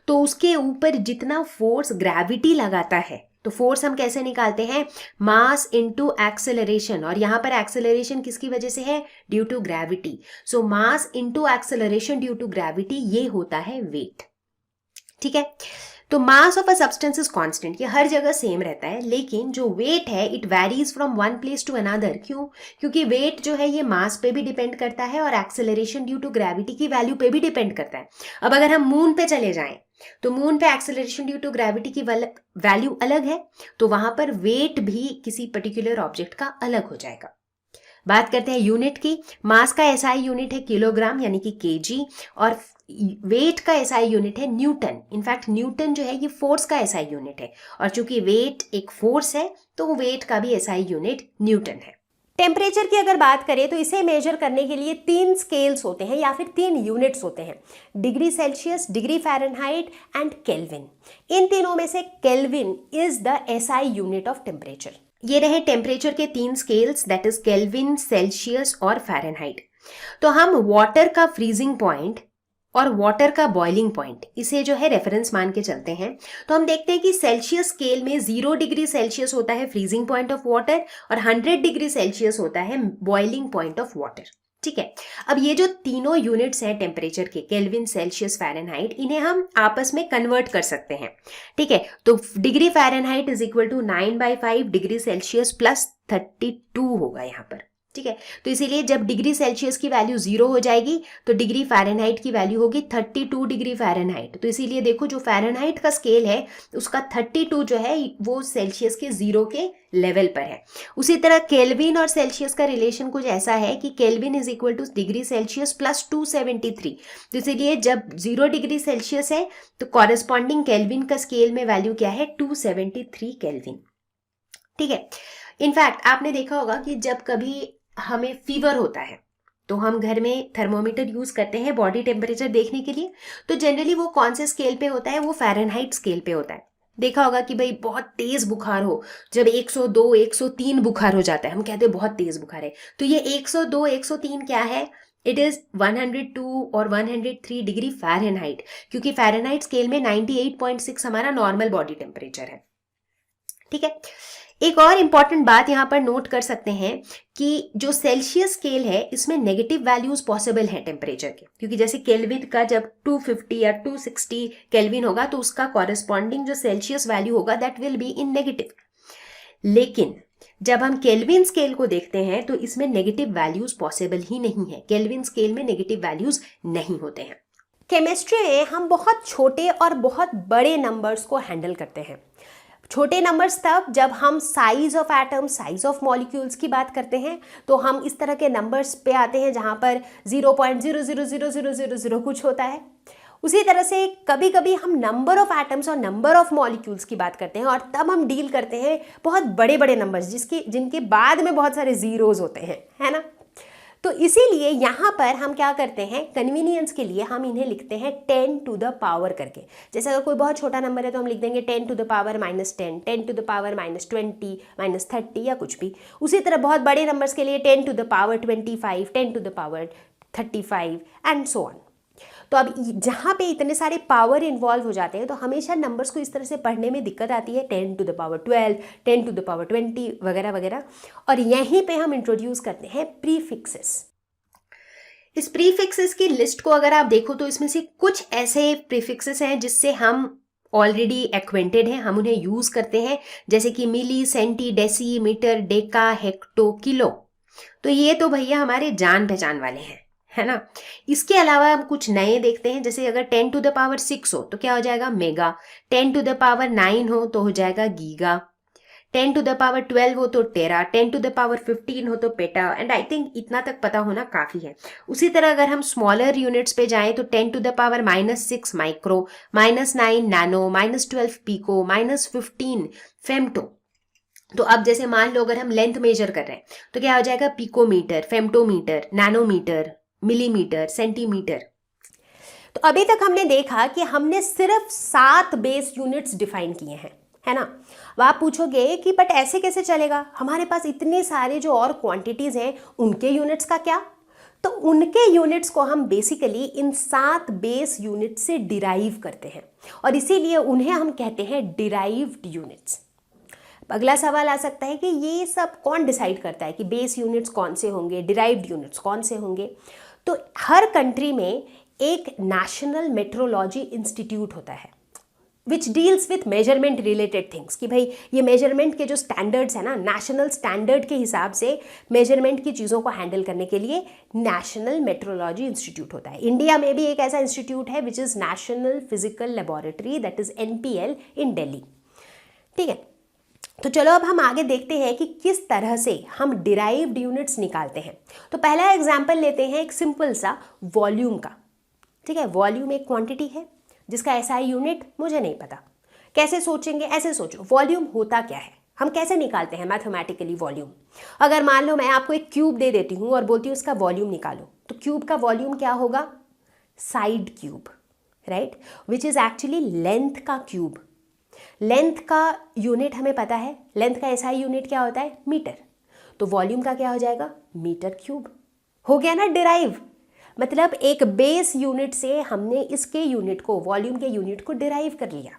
तो उसके ऊपर जितना फोर्स ग्रेविटी लगाता है, तो फोर्स हम कैसे निकालते हैं, मास इनटू एक्सेलरेशन। और यहां पर एक्सेलरेशन किसकी वजह से है, due to gravity. So mass into acceleration due to gravity, ये होता है वेट। ठीक है। तो mass of a substance is constant, ये हर जगह सेम रहता है, लेकिन जो वेट है it varies from one place to another. क्यों, क्योंकि वेट जो है ये मास पे भी डिपेंड करता है और एक्सेलरेशन ड्यू टू ग्रेविटी की वैल्यू पे भी डिपेंड करता है। अब अगर हम मून पे चले जाएं तो मून पे एक्सेलरेशन ड्यू टू ग्रेविटी की वैल्यू अलग है, तो वहां पर वेट भी किसी पर्टिकुलर ऑब्जेक्ट का अलग हो जाएगा। बात करते हैं यूनिट की। मास का SI यूनिट है किलोग्राम यानी कि kg, और वेट का SI यूनिट है न्यूटन। इनफैक्ट न्यूटन जो है ये फोर्स का SI यूनिट है, और चूंकि वेट एक फोर्स है तो वेट का भी SI यूनिट न्यूटन है। टेम्परेचर की अगर बात करें तो इसे मेजर करने के लिए 3 स्केल्स होते हैं या फिर 3 यूनिट्स होते हैं, degree Celsius, degree Fahrenheit and kelvin. इन तीनों में से kelvin is the SI unit of temperature. ये रहे टेम्परेचर के 3 scales, that is kelvin, Celsius और फ़ारेनहाइट। तो हम वाटर का फ्रीजिंग पॉइंट और वाटर का बॉइलिंग पॉइंट, इसे जो है रेफरेंस मान के चलते हैं। तो हम देखते हैं कि सेल्सियस स्केल में 0 डिग्री सेल्सियस होता है फ्रीजिंग पॉइंट ऑफ वाटर और 100 डिग्री सेल्सियस होता है बॉइलिंग पॉइंट ऑफ वाटर। ठीक है, अब ये जो तीनों यूनिट्स हैं टेम्परेचर के, केल्विन, सेल्सियस, फ़ारेनहाइट, इन्हें हम आपस में कन्वर्ट कर सकते हैं। ठीक है, तो degree Fahrenheit is equal to 9/5 degree Celsius plus 32 होगा यहाँ पर। ठीक है, तो इसीलिए जब डिग्री सेल्सियस की वैल्यू 0 हो जाएगी तो डिग्री फ़ारेनहाइट की वैल्यू होगी 32 डिग्री फ़ारेनहाइट। तो इसीलिए देखो जो फ़ारेनहाइट का स्केल है उसका 32 जो है वो सेल्सियस के 0 के लेवल पर है। उसी तरह केल्विन और सेल्सियस का रिलेशन कुछ ऐसा है कि kelvin is equal two degree Celsius plus 273। तो इसीलिए जब 0 डिग्री सेल्सियस है तो कॉरेस्पॉन्डिंग केल्विन का स्केल में वैल्यू क्या है, 273 केल्विन। ठीक है, इनफैक्ट आपने देखा होगा कि जब कभी हमें फीवर होता है तो हम घर में थर्मोमीटर यूज करते हैं बॉडी टेम्परेचर देखने के लिए। तो जनरली वो कौन से स्केल पे होता है, वो फ़ारेनहाइट स्केल पे होता है। देखा होगा कि भाई बहुत तेज बुखार हो, जब 102 103 बुखार हो जाता है, हम कहते हैं बहुत तेज बुखार है। तो ये 102 103 क्या है, इट इज 102 और 103 डिग्री फ़ारेनहाइट, क्योंकि फ़ारेनहाइट स्केल में 98.6 हमारा नॉर्मल बॉडी टेम्परेचर है। ठीक है, एक और इंपॉर्टेंट बात यहाँ पर नोट कर सकते हैं कि जो सेल्सियस स्केल है इसमें नेगेटिव वैल्यूज पॉसिबल हैं टेम्परेचर के, क्योंकि जैसे केल्विन का जब 250 या 260 केल्विन होगा तो उसका कॉरेस्पॉन्डिंग जो सेल्सियस वैल्यू होगा that will be in negative. लेकिन जब हम केल्विन स्केल को देखते हैं तो इसमें नेगेटिव वैल्यूज पॉसिबल ही नहीं है, केल्विन स्केल में नेगेटिव वैल्यूज नहीं होते हैं। केमिस्ट्री में हम बहुत छोटे और बहुत बड़े नंबर्स को हैंडल करते हैं। छोटे नंबर्स तब जब हम size of atom, size of molecules की बात करते हैं, तो हम इस तरह के नंबर्स पे आते हैं जहाँ पर 0.00000 कुछ होता है। उसी तरह से कभी कभी हम नंबर ऑफ एटम्स और नंबर ऑफ मॉलिक्यूल्स की बात करते हैं और तब हम डील करते हैं बहुत बड़े बड़े नंबर्स जिनके बाद में बहुत सारे जीरोज होते हैं, है ना। तो इसीलिए यहाँ पर हम क्या करते हैं, कन्वीनियंस के लिए हम इन्हें लिखते हैं 10 टू द पावर करके। जैसे अगर कोई बहुत छोटा नंबर है तो हम लिख देंगे 10 to the power -10, 10 to the power -20, -30 या कुछ भी। उसी तरह बहुत बड़े नंबर्स के लिए 10 to the power 25, 10 to the power 35 and so on. तो अब जहाँ पे इतने सारे पावर इन्वॉल्व हो जाते हैं तो हमेशा नंबर्स को इस तरह से पढ़ने में दिक्कत आती है, 10 to the power 12, 10 to the power 20 वगैरह वगैरह। और यहीं पे हम इंट्रोड्यूस करते हैं प्रीफिक्सेस। इस प्रीफिक्सेस की लिस्ट को अगर आप देखो तो इसमें से कुछ ऐसे प्रीफिक्सेस हैं जिससे हम ऑलरेडी एक्वेंटेड हैं, हम उन्हें यूज करते हैं, जैसे कि milli, centi, deci, metre, deca, hecto, kilo. तो ये तो भैया हमारे जान पहचान वाले हैं, है ना। इसके अलावा हम कुछ नए देखते हैं, जैसे अगर 10 टू द पावर 6 हो तो क्या हो जाएगा, मेगा। 10 टू द पावर 9 हो तो हो जाएगा गीगा। 10 टू द पावर 12 हो तो टेरा, 10 टू द पावर 15 हो तो पेटा। एंड आई थिंक इतना तक पता होना काफ़ी है। उसी तरह अगर हम स्मॉलर यूनिट्स पे जाएं तो 10 to the power -6 micro, -9 nano, -12 pico, -15 femto. तो अब जैसे मान लो अगर हम लेंथ मेजर कर रहे हैं तो क्या हो जाएगा, पिकोमीटर, फेम्टोमीटर, नैनोमीटर, मिलीमीटर, सेंटीमीटर। तो अभी तक हमने देखा कि हमने सिर्फ 7 बेस यूनिट्स डिफाइन किए हैं, है ना। अब आप पूछोगे कि बट ऐसे कैसे चलेगा, हमारे पास इतने सारे जो और क्वांटिटीज हैं उनके यूनिट्स का क्या। तो उनके यूनिट्स को हम बेसिकली इन 7 बेस यूनिट से डिराइव करते हैं और इसीलिए उन्हें हम कहते हैं डिराइव्ड यूनिट्स। अगला सवाल आ सकता है कि ये सब कौन डिसाइड करता है कि बेस यूनिट्स कौन से होंगे, डिराइव्ड यूनिट्स कौन से होंगे। तो हर कंट्री में एक नेशनल मेट्रोलॉजी इंस्टीट्यूट होता है which deals with measurement related things, कि भाई ये मेजरमेंट के जो स्टैंडर्ड्स है ना, नेशनल स्टैंडर्ड के हिसाब से मेजरमेंट की चीज़ों को हैंडल करने के लिए नेशनल मेट्रोलॉजी इंस्टीट्यूट होता है। इंडिया में भी एक ऐसा इंस्टीट्यूट है which is national physical laboratory, that is NPL इन दिल्ली। ठीक है, तो चलो अब हम आगे देखते हैं कि किस तरह से हम डिराइव्ड यूनिट्स निकालते हैं। तो पहला एग्जाम्पल लेते हैं एक सिंपल सा वॉल्यूम का। ठीक है, वॉल्यूम एक क्वांटिटी है जिसका SI यूनिट मुझे नहीं पता, कैसे सोचेंगे, ऐसे सोचो वॉल्यूम होता क्या है। हम कैसे निकालते हैं मैथमेटिकली वॉल्यूम? अगर मान लो मैं आपको एक क्यूब दे देती हूँ और बोलती हूँ इसका वॉल्यूम निकालो, तो क्यूब का वॉल्यूम क्या होगा? Side cube, right, which is actually length का क्यूब। लेंथ का यूनिट हमें पता है, लेंथ का एसआई यूनिट क्या होता है? मीटर। तो वॉल्यूम का क्या हो जाएगा? Metre cube. हो गया ना डिराइव, मतलब एक बेस यूनिट से हमने इसके यूनिट को, वॉल्यूम के यूनिट को डिराइव कर लिया।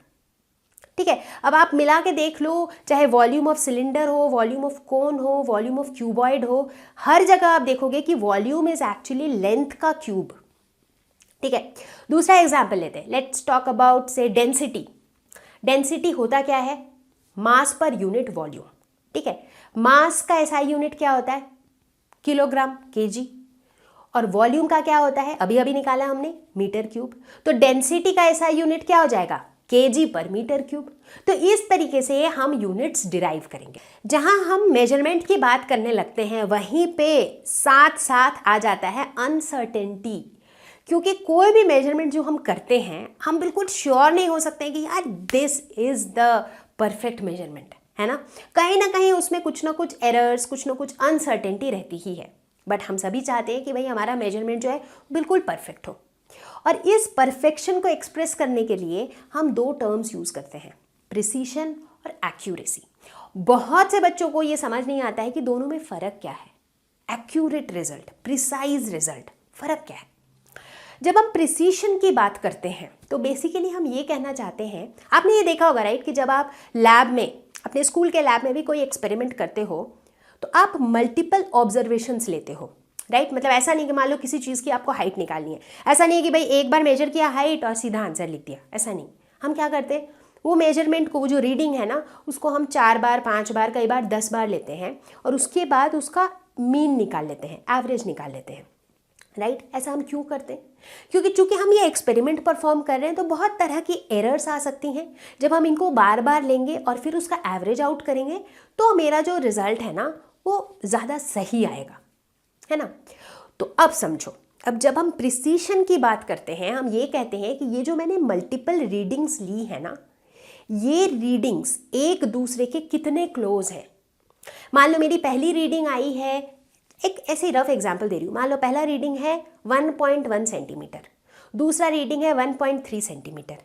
ठीक है, अब आप मिला के देख लो, चाहे वॉल्यूम ऑफ सिलेंडर हो, वॉल्यूम ऑफ कोन हो, वॉल्यूम ऑफ क्यूबॉइड हो, हर जगह आप देखोगे कि वॉल्यूम इज एक्चुअली लेंथ का क्यूब। ठीक है, दूसरा एग्जाम्पल लेते हैं, लेट्स टॉक अबाउट से डेंसिटी। डेंसिटी होता क्या है? मास पर यूनिट वॉल्यूम। ठीक है, मास का एसआई यूनिट क्या होता है? Kilogram, KG. और वॉल्यूम का क्या होता है? अभी अभी निकाला हमने, मीटर क्यूब। तो डेंसिटी का एसआई यूनिट क्या हो जाएगा? केजी पर मीटर क्यूब। तो इस तरीके से हम यूनिट्स डिराइव करेंगे। जहां हम मेजरमेंट की बात करने लगते हैं वहीं पे साथ साथ आ जाता है अनसर्टेनिटी, क्योंकि कोई भी मेजरमेंट जो हम करते हैं हम बिल्कुल श्योर नहीं हो सकते कि यार this is the perfect measurement, है ना कहीं उसमें कुछ ना कुछ एरर्स, कुछ ना कुछ अनसर्टेनिटी रहती ही है। बट हम सभी चाहते हैं कि भाई हमारा मेजरमेंट जो है बिल्कुल परफेक्ट हो, और इस परफेक्शन को एक्सप्रेस करने के लिए हम दो टर्म्स यूज करते हैं, प्रिसीशन और एक्यूरेसी। बहुत से बच्चों को ये समझ नहीं आता है कि दोनों में फर्क क्या है। एक्यूरेट रिजल्ट, प्रिसाइज रिजल्ट, फर्क क्या है? जब हम प्रिसीशन की बात करते हैं तो बेसिकली हम ये कहना चाहते हैं, आपने ये देखा होगा राइट, कि जब आप लैब में, अपने स्कूल के लैब में भी कोई एक्सपेरिमेंट करते हो तो आप मल्टीपल ऑब्जर्वेशंस लेते हो, राइट। मतलब ऐसा नहीं कि मान लो किसी चीज़ की आपको हाइट निकालनी है, ऐसा नहीं है कि भाई एक बार मेजर किया हाइट और सीधा आंसर लिख दिया, ऐसा नहीं। हम क्या करते हैं, वो मेजरमेंट को, वो जो रीडिंग है ना, उसको हम 4 बार, 5 बार, कई बार 10 बार लेते हैं और उसके बाद उसका मीन निकाल लेते हैं, एवरेज निकाल लेते हैं, राइट। ऐसा हम क्यों करते हैं? क्योंकि चूंकि हम ये एक्सपेरिमेंट परफॉर्म कर रहे हैं तो बहुत तरह की एरर्स आ सकती हैं। जब हम इनको बार बार लेंगे और फिर उसका एवरेज आउट करेंगे तो मेरा जो रिजल्ट है ना वो ज़्यादा सही आएगा, है ना। तो अब समझो, अब जब हम प्रिसीशन की बात करते हैं, हम ये कहते हैं कि ये जो मैंने मल्टीपल रीडिंग्स ली है ना, ये रीडिंग्स एक दूसरे के कितने क्लोज है। मान लो मेरी पहली रीडिंग आई है, एक ऐसे रफ एग्जांपल दे रही हूँ, मान लो पहला रीडिंग है 1.1 सेंटीमीटर, दूसरा रीडिंग है 1.3 सेंटीमीटर,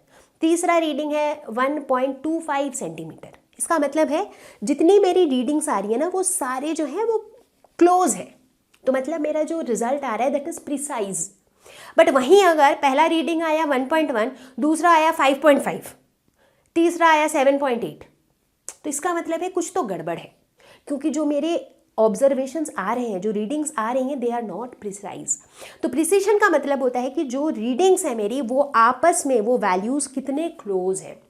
तीसरा रीडिंग है 1.25 सेंटीमीटर। इसका मतलब है जितनी मेरी रीडिंग्स आ रही है ना वो सारे जो है वो क्लोज है, तो मतलब मेरा जो रिजल्ट आ रहा है दैट इज प्रिसाइज। बट वहीं अगर पहला रीडिंग आया 1.1, दूसरा आया 5.5, तीसरा आया 7.8, तो इसका मतलब है कुछ तो गड़बड़ है, क्योंकि जो मेरे ऑब्जर्वेशंस आ रहे हैं, जो रीडिंग्स आ रही हैं, दे आर नॉट प्रिसाइज। तो प्रिसीशन का मतलब होता है कि जो रीडिंग्स है मेरी वो आपस में वो वैल्यूज कितने क्लोज है।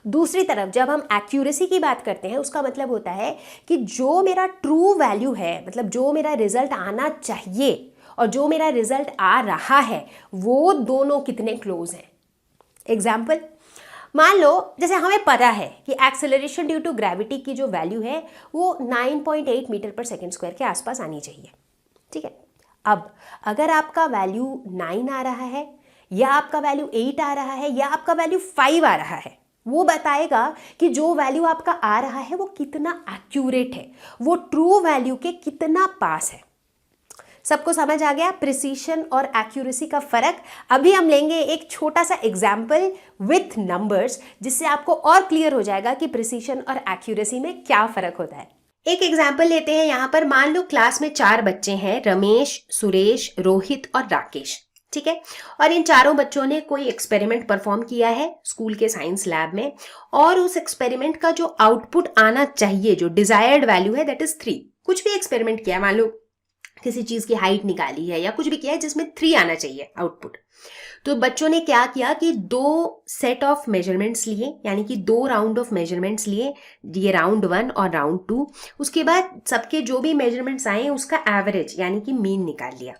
दूसरी तरफ जब हम एक्यूरेसी की बात करते हैं उसका मतलब होता है कि जो मेरा ट्रू वैल्यू है, मतलब जो मेरा रिजल्ट आना चाहिए और जो मेरा रिजल्ट आ रहा है वो दोनों कितने क्लोज हैं। एग्जाम्पल, मान लो जैसे हमें पता है कि एक्सेलरेशन ड्यू टू ग्रेविटी की जो वैल्यू है वो 9.8 मीटर पर सेकेंड स्क्वायर के आसपास आनी चाहिए, ठीक है। अब अगर आपका वैल्यू 9 आ रहा है या आपका वैल्यू 8 आ रहा है या आपका वैल्यू 5 आ रहा है, वो बताएगा कि जो वैल्यू आपका आ रहा है वो कितना एक्यूरेट है, वो ट्रू वैल्यू के कितना पास है। सबको समझ आ गया प्रिसीशन और एक्यूरेसी का फर्क? अभी हम लेंगे एक छोटा सा एग्जाम्पल विथ नंबर्स, जिससे आपको और क्लियर हो जाएगा कि प्रिसीशन और एक्यूरेसी में क्या फर्क होता है। एक एग्जाम्पल लेते हैं। यहाँ पर मान लो क्लास में 4 बच्चे हैं, रमेश, सुरेश, रोहित और राकेश, ठीक है। और इन चारों बच्चों ने कोई एक्सपेरिमेंट परफॉर्म किया है स्कूल के साइंस लैब में, और उस एक्सपेरिमेंट का जो आउटपुट आना चाहिए, जो डिजायर्ड वैल्यू है दैट इज 3। कुछ भी एक्सपेरिमेंट किया, मान लो किसी चीज की हाइट निकाली है या कुछ भी किया है जिसमें 3 आना चाहिए आउटपुट। तो बच्चों ने क्या किया कि 2 सेट ऑफ मेजरमेंट्स लिए, यानी कि 2 राउंड ऑफ मेजरमेंट्स लिए, ये राउंड 1 और राउंड 2। उसके बाद सबके जो भी मेजरमेंट्स आए उसका एवरेज यानी कि मीन निकाल लिया,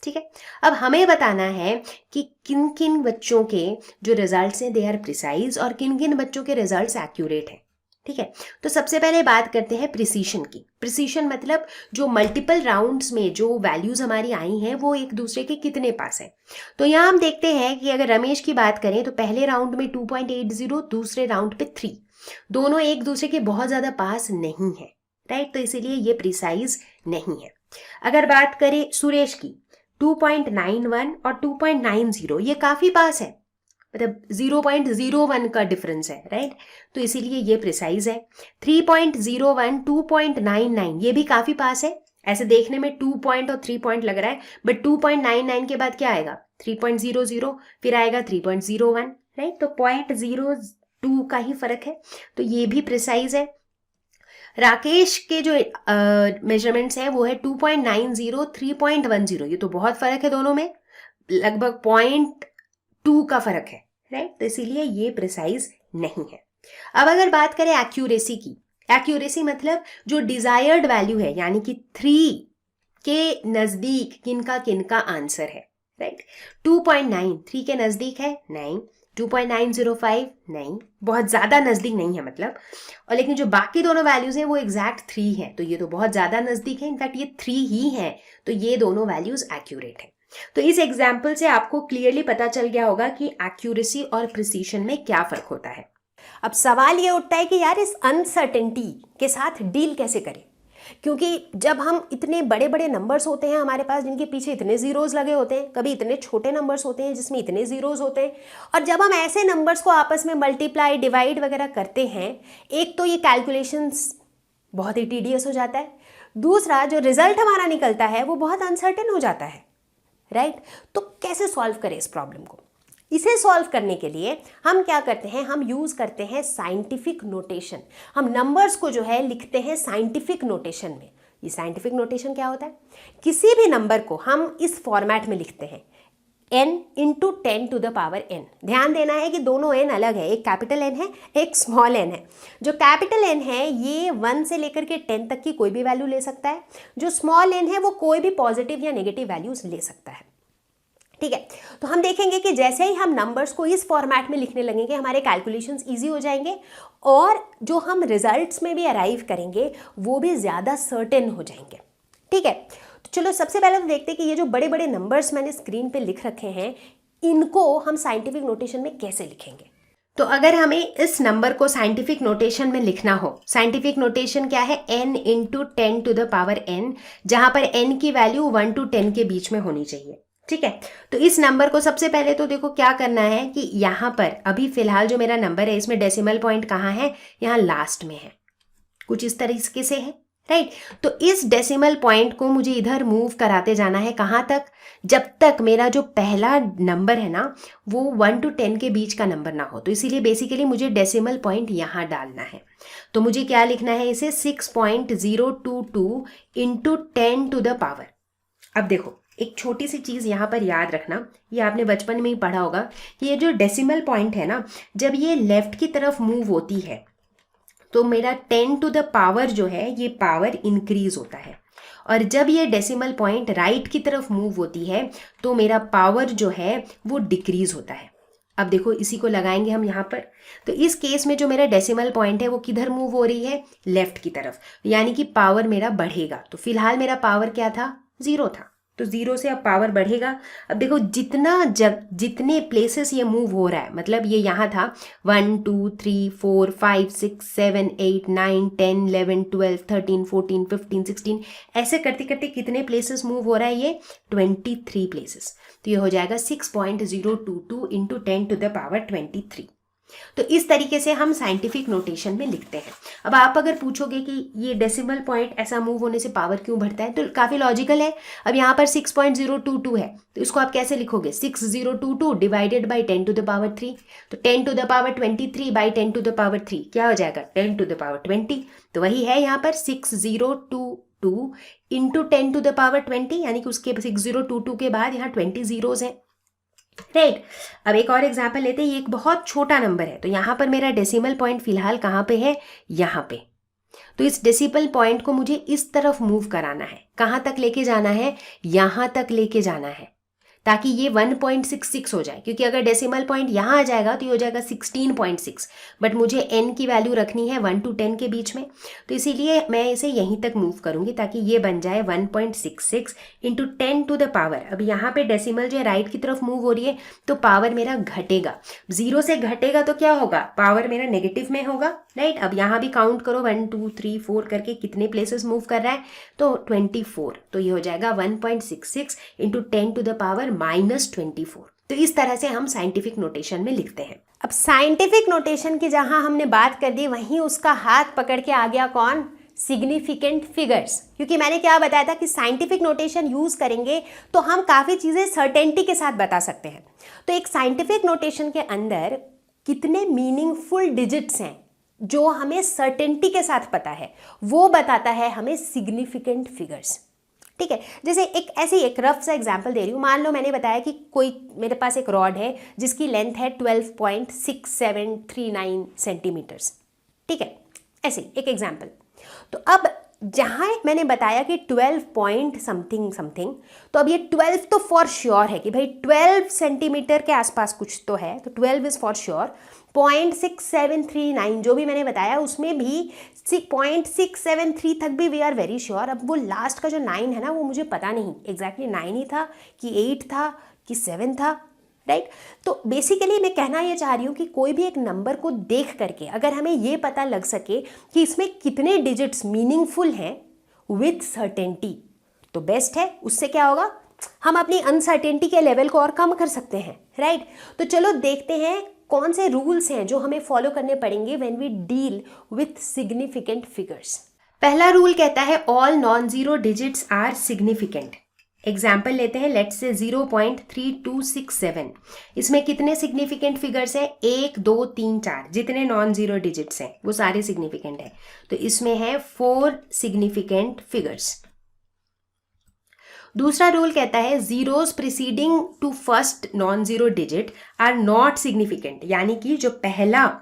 ठीक है। अब हमें बताना है कि किन किन बच्चों के जो रिजल्ट्स हैं दे आर प्रिसाइज और किन किन बच्चों के रिजल्ट्स एक्यूरेट हैं, ठीक है। तो सबसे पहले बात करते हैं प्रिसीशन की। प्रिसीशन मतलब जो मल्टीपल राउंड्स में जो वैल्यूज हमारी आई हैं वो एक दूसरे के कितने पास है। तो यहाँ हम देखते हैं कि अगर रमेश की बात करें तो पहले राउंड में 2.80, दूसरे राउंड पे 3। दोनों एक दूसरे के बहुत ज़्यादा पास नहीं है, राइट, तो इसीलिए ये प्रिसाइज नहीं है। अगर बात करें सुरेश की, 2.91 और 2.90 ये काफ़ी पास है, मतलब 0.01 का डिफरेंस है, राइट, तो इसीलिए ये प्रिसाइज है। 3.01 2.99 ये भी काफ़ी पास है, ऐसे देखने में 2 पॉइंट और 3 पॉइंट लग रहा है, बट 2.99 के बाद क्या आएगा 3.00, फिर आएगा 3.01, राइट, तो 0.02 का ही फर्क है, तो ये भी प्रिसाइज है। राकेश के जो मेजरमेंट्स हैं वो है 2.90 3.10, ये तो बहुत फर्क है दोनों में, लगभग 0.2 का फर्क है, राइट, तो इसीलिए ये प्रिसाइज नहीं है। अब अगर बात करें एक्यूरेसी की, एक्यूरेसी मतलब जो डिजायर्ड वैल्यू है, यानी कि 3 के नजदीक किनका आंसर है, राइट। 2.9 3 के नजदीक है नहीं, 2.905 नहीं, बहुत ज़्यादा नज़दीक नहीं है मतलब, और लेकिन जो बाकी दोनों वैल्यूज़ हैं वो एग्जैक्ट 3 हैं, तो ये तो बहुत ज़्यादा नज़दीक है, इनफैक्ट ये 3 ही है, तो ये दोनों वैल्यूज़ एक्यूरेट है। तो इस एग्जाम्पल से आपको क्लियरली पता चल गया होगा कि एक्यूरेसी और प्रिसीशन में क्या फ़र्क होता है। अब सवाल ये उठता है कि यार इस अनसर्टेनिटी के साथ डील कैसे करें, क्योंकि जब हम इतने बड़े बड़े नंबर्स होते हैं हमारे पास जिनके पीछे इतने ज़ीरोज़ लगे होते हैं, कभी इतने छोटे नंबर्स होते हैं जिसमें इतने ज़ीरोज़ होते हैं, और जब हम ऐसे नंबर्स को आपस में मल्टीप्लाई डिवाइड वगैरह करते हैं, एक तो ये कैलकुलेशंस बहुत ही टीडियस हो जाता है, दूसरा जो रिजल्ट हमारा निकलता है वो बहुत अनसर्टेन हो जाता है, राइट। तो कैसे सॉल्व करें इस प्रॉब्लम को? इसे सॉल्व करने के लिए हम क्या करते हैं, हम यूज़ करते हैं साइंटिफिक नोटेशन। हम नंबर्स को जो है लिखते हैं साइंटिफिक नोटेशन में। ये साइंटिफिक नोटेशन क्या होता है, किसी भी नंबर को हम इस फॉर्मेट में लिखते हैं n into 10 to the power n। ध्यान देना है कि दोनों n अलग है, एक कैपिटल n है, एक स्मॉल n है। जो कैपिटल n है ये 1 से लेकर के 10 तक की कोई भी वैल्यू ले सकता है, जो स्मॉल n है वो कोई भी पॉजिटिव या नेगेटिव वैल्यूज ले सकता है, ठीक है। तो हम देखेंगे कि जैसे ही हम नंबर्स को इस फॉर्मेट में लिखने लगेंगे हमारे कैलकुलेशंस इजी हो जाएंगे, और जो हम रिजल्ट्स में भी अराइव करेंगे वो भी ज़्यादा सर्टेन हो जाएंगे, ठीक है। तो चलो सबसे पहले तो देखते हैं कि ये जो बड़े बड़े नंबर्स मैंने स्क्रीन पे लिख रखे हैं इनको हम साइंटिफिक नोटेशन में कैसे लिखेंगे। तो अगर हमें इस नंबर को साइंटिफिक नोटेशन में लिखना हो, साइंटिफिक नोटेशन क्या है, n into 10 to the power n, जहां पर n की वैल्यू 1 to 10 के बीच में होनी चाहिए, ठीक है। तो इस नंबर को सबसे पहले तो देखो क्या करना है कि यहाँ पर अभी फिलहाल जो मेरा नंबर है इसमें डेसिमल पॉइंट कहाँ है, यहाँ लास्ट में है, कुछ इस तरीके से है, राइट। तो इस डेसिमल पॉइंट को मुझे इधर मूव कराते जाना है, कहाँ तक, जब तक मेरा जो पहला नंबर है ना वो 1 to 10 के बीच का नंबर ना हो। तो इसीलिए बेसिकली मुझे डेसिमल पॉइंट यहाँ डालना है। तो मुझे क्या लिखना है, इसे 6.022 इंटू 10 टू द पावर। अब देखो एक छोटी सी चीज़ यहाँ पर याद रखना, ये आपने बचपन में ही पढ़ा होगा कि ये जो डेसिमल पॉइंट है ना, जब ये लेफ्ट की तरफ मूव होती है तो मेरा 10 टू द पावर जो है ये पावर इंक्रीज होता है, और जब ये डेसिमल पॉइंट राइट की तरफ मूव होती है तो मेरा पावर जो है वो डिक्रीज होता है। अब देखो इसी को लगाएंगे हम यहाँ पर, तो इस केस में जो मेरा डेसिमल पॉइंट है वो किधर मूव हो रही है, लेफ्ट की तरफ, यानी कि पावर मेरा बढ़ेगा। तो फिलहाल मेरा पावर क्या था, 0 था, तो 0 से अब पावर बढ़ेगा। अब देखो जितने प्लेसेस ये मूव हो रहा है, मतलब ये यहाँ था 1 2 3 4 5 6 7 8 9 10 11 12 13 14 15 16 ऐसे करते करते कितने प्लेसेस मूव हो रहा है, ये 23 प्लेसेस। तो ये हो जाएगा 6.022 इंटू 10 टू द पावर 23। तो इस तरीके से हम साइंटिफिक नोटेशन में लिखते हैं। अब आप अगर पूछोगे कि ये डेसिमल पॉइंट ऐसा मूव होने से पावर क्यों बढ़ता है, तो काफ़ी लॉजिकल है। अब यहाँ पर 6.022 है, तो इसको आप कैसे लिखोगे, 6022 divided by 10 to the power 3, तो 10 to the power 23 by 10 to the power 3 क्या हो जाएगा, 10 टू द पावर 20। तो वही है यहाँ पर 6022 इंटू 10 टू द पावर 20, यानी कि उसके 6022 के बाद यहाँ 20 जीरोज हैं, राइट। अब एक और एग्जाम्पल लेते हैं, ये एक बहुत छोटा नंबर है, तो यहाँ पर मेरा डेसिमल पॉइंट फिलहाल कहाँ पे है, यहाँ पे। तो इस डेसिमल पॉइंट को मुझे इस तरफ मूव कराना है, कहाँ तक लेके जाना है, यहाँ तक लेके जाना है, ताकि ये 1.66 हो जाए, क्योंकि अगर डेसिमल पॉइंट यहाँ आ जाएगा तो ये हो जाएगा 16.6, बट मुझे n की वैल्यू रखनी है 1 to 10 के बीच में, तो इसीलिए मैं इसे यहीं तक मूव करूँगी ताकि ये बन जाए 1.66 इंटू 10 to the पावर। अब यहाँ पे डेसिमल जो है राइट की तरफ मूव हो रही है तो पावर मेरा घटेगा, 0 से घटेगा तो क्या होगा, पावर मेरा नेगेटिव में होगा, राइट। अब यहाँ भी काउंट करो 1 2 3 4 करके कितने प्लेसेस मूव कर रहा है, तो 24, तो ये हो जाएगा 1.66 इंटू 10 to the पावर -24। तो इस तरह से हम साइंटिफिक नोटेशन में लिखते हैं। अब साइंटिफिक नोटेशन की जहां हमने बात कर दी, वहीं उसका हाथ पकड़ के आ गया कौन, सिग्निफिकेंट फिगर्स। क्योंकि मैंने क्या बताया था कि साइंटिफिक नोटेशन यूज करेंगे तो हम काफ़ी चीज़ें सर्टेनिटी के साथ बता सकते हैं। तो एक साइंटिफिक नोटेशन के अंदर कितने मीनिंगफुल डिजिट्स हैं जो हमें सर्टेनिटी के साथ पता है, वो बताता है हमें सिग्निफिकेंट फिगर्स। ठीक है, जैसे एक रफ सा एग्जांपल दे रही हूँ। मान लो मैंने बताया कि कोई मेरे पास एक रॉड है जिसकी लेंथ है 12.6739 सेंटीमीटर्स। ठीक है, ऐसे एक एग्जांपल। तो अब जहाँ मैंने बताया कि 12 पॉइंट समथिंग समथिंग, तो अब ये 12 तो फॉर श्योर है कि भाई 12 सेंटीमीटर के आसपास कुछ तो है, तो 12 इज़ फॉर श्योर। 0.6739 जो भी मैंने बताया उसमें भी 0.673 तक भी वी आर वेरी श्योर। अब वो लास्ट का जो 9 है ना, वो मुझे पता नहीं एग्जैक्टली 9 ही था कि 8 था कि 7 था, राइट। तो बेसिकली मैं कहना ये चाह रही हूँ कि कोई भी एक नंबर को देख करके अगर हमें ये पता लग सके कि इसमें कितने डिजिट्स मीनिंगफुल हैं विथ सर्टेनिटी, तो बेस्ट है। उससे क्या होगा, हम अपनी अनसर्टेनिटी के लेवल को और कम कर सकते हैं, राइट। तो चलो देखते हैं कौन से रूल्स हैं जो हमें फॉलो करने पड़ेंगे when we deal with significant figures. पहला रूल कहता है all non zero digits are significant. Example लेते हैं, लेट्स से 0.3267। इसमें कितने सिग्निफिकेंट फिगर्स हैं, 1 2 3 4, जितने नॉन जीरो डिजिट्स हैं वो सारे सिग्निफिकेंट हैं। तो इसमें है 4 सिग्निफिकेंट फिगर्स। दूसरा रूल कहता है zeros preceding to first non zero digit are not significant, यानी कि जो पहला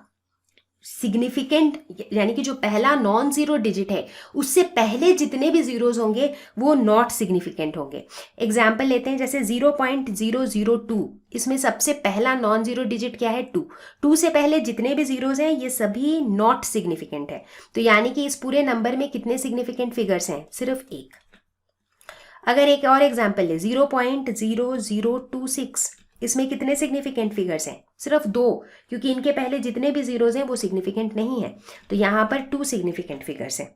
सिग्निफिकेंट यानी कि जो पहला नॉन जीरो डिजिट है उससे पहले जितने भी जीरोस होंगे वो नॉट सिग्निफिकेंट होंगे। एग्जाम्पल लेते हैं, जैसे 0.002, इसमें सबसे पहला नॉन जीरो डिजिट क्या है, 2। 2 से पहले जितने भी जीरोस हैं ये सभी नॉट सिग्निफिकेंट है। तो यानी कि इस पूरे नंबर में कितने सिग्निफिकेंट फिगर्स हैं, सिर्फ 1। अगर एक और एग्जाम्पल ले 0.0026, इसमें कितने सिग्निफिकेंट फिगर्स हैं, सिर्फ 2, क्योंकि इनके पहले जितने भी जीरोज हैं वो सिग्निफिकेंट नहीं है, तो यहां पर 2 सिग्निफिकेंट फिगर्स हैं।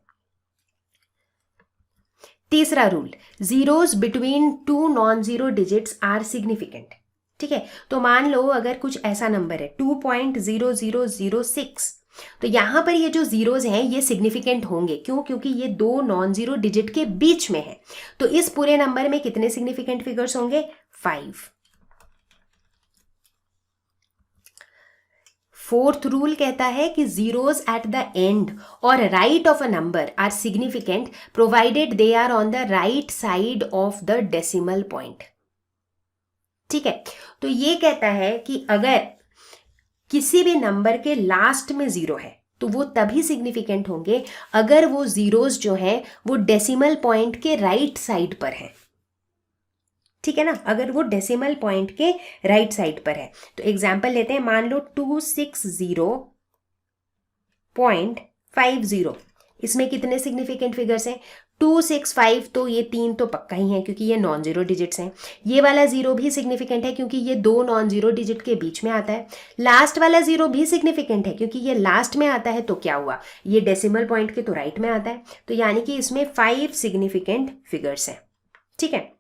तीसरा rule, zeros between 2 non zero digits are significant. ठीक है, तो मान लो अगर कुछ ऐसा नंबर है 2.0006, तो यहां पर ये जो जीरोज हैं ये सिग्निफिकेंट होंगे। क्यों, क्योंकि ये 2 नॉन जीरो डिजिट के बीच में है। तो इस पूरे नंबर में कितने सिग्निफिकेंट फिगर्स होंगे, 5। फोर्थ रूल कहता है कि जीरोज एट द एंड और right of a number are significant provided they are on the right side of the decimal point. ठीक है, तो ये कहता है कि अगर किसी भी नंबर के लास्ट में जीरो है तो वो तभी सिग्निफिकेंट होंगे अगर वो जीरोज जो है वो डेसिमल पॉइंट के राइट साइड पर है। ठीक है ना, अगर वो डेसिमल पॉइंट के राइट साइड पर है। तो एग्जाम्पल लेते हैं, मान लो 260.50, इसमें कितने सिग्निफिकेंट फिगर्स हैं, 265, तो ये 3 तो पक्का ही है क्योंकि ये नॉन जीरो डिजिट्स हैं। ये वाला जीरो भी सिग्निफिकेंट है क्योंकि ये 2 नॉन जीरो डिजिट के बीच में आता है। लास्ट वाला जीरो भी सिग्निफिकेंट है क्योंकि ये लास्ट में आता है, तो क्या हुआ, ये डेसिमल पॉइंट के तो राइट में आता है। तो यानी कि इसमें 5 सिग्निफिकेंट फिगर्स हैं। ठीक है,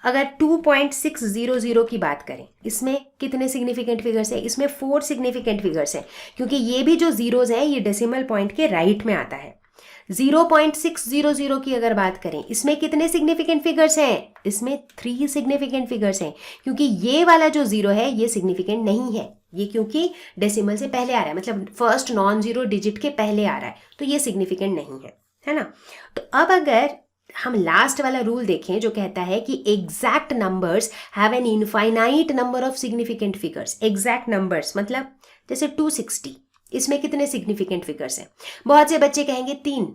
अगर 2.600 की बात करें, इसमें कितने सिग्निफिकेंट फिगर्स हैं, इसमें 4 सिग्निफिकेंट फिगर्स हैं क्योंकि ये भी जो जीरोज हैं ये डेसिमल पॉइंट के राइट में आता है। 0.600 की अगर बात करें, इसमें कितने सिग्निफिकेंट फिगर्स हैं, इसमें 3 सिग्निफिकेंट फिगर्स हैं क्योंकि ये वाला जो जीरो है ये सिग्निफिकेंट नहीं है, ये क्योंकि डेसिमल से पहले आ रहा है, मतलब फर्स्ट नॉन जीरो डिजिट के पहले आ रहा है, तो ये सिग्निफिकेंट नहीं है ना। तो अब अगर हम लास्ट वाला रूल देखें जो कहता है कि exact numbers have an infinite number of significant figures. Exact numbers मतलब जैसे 260, इसमें कितने सिग्निफिकेंट फिगर्स हैं, बहुत से बच्चे कहेंगे 3,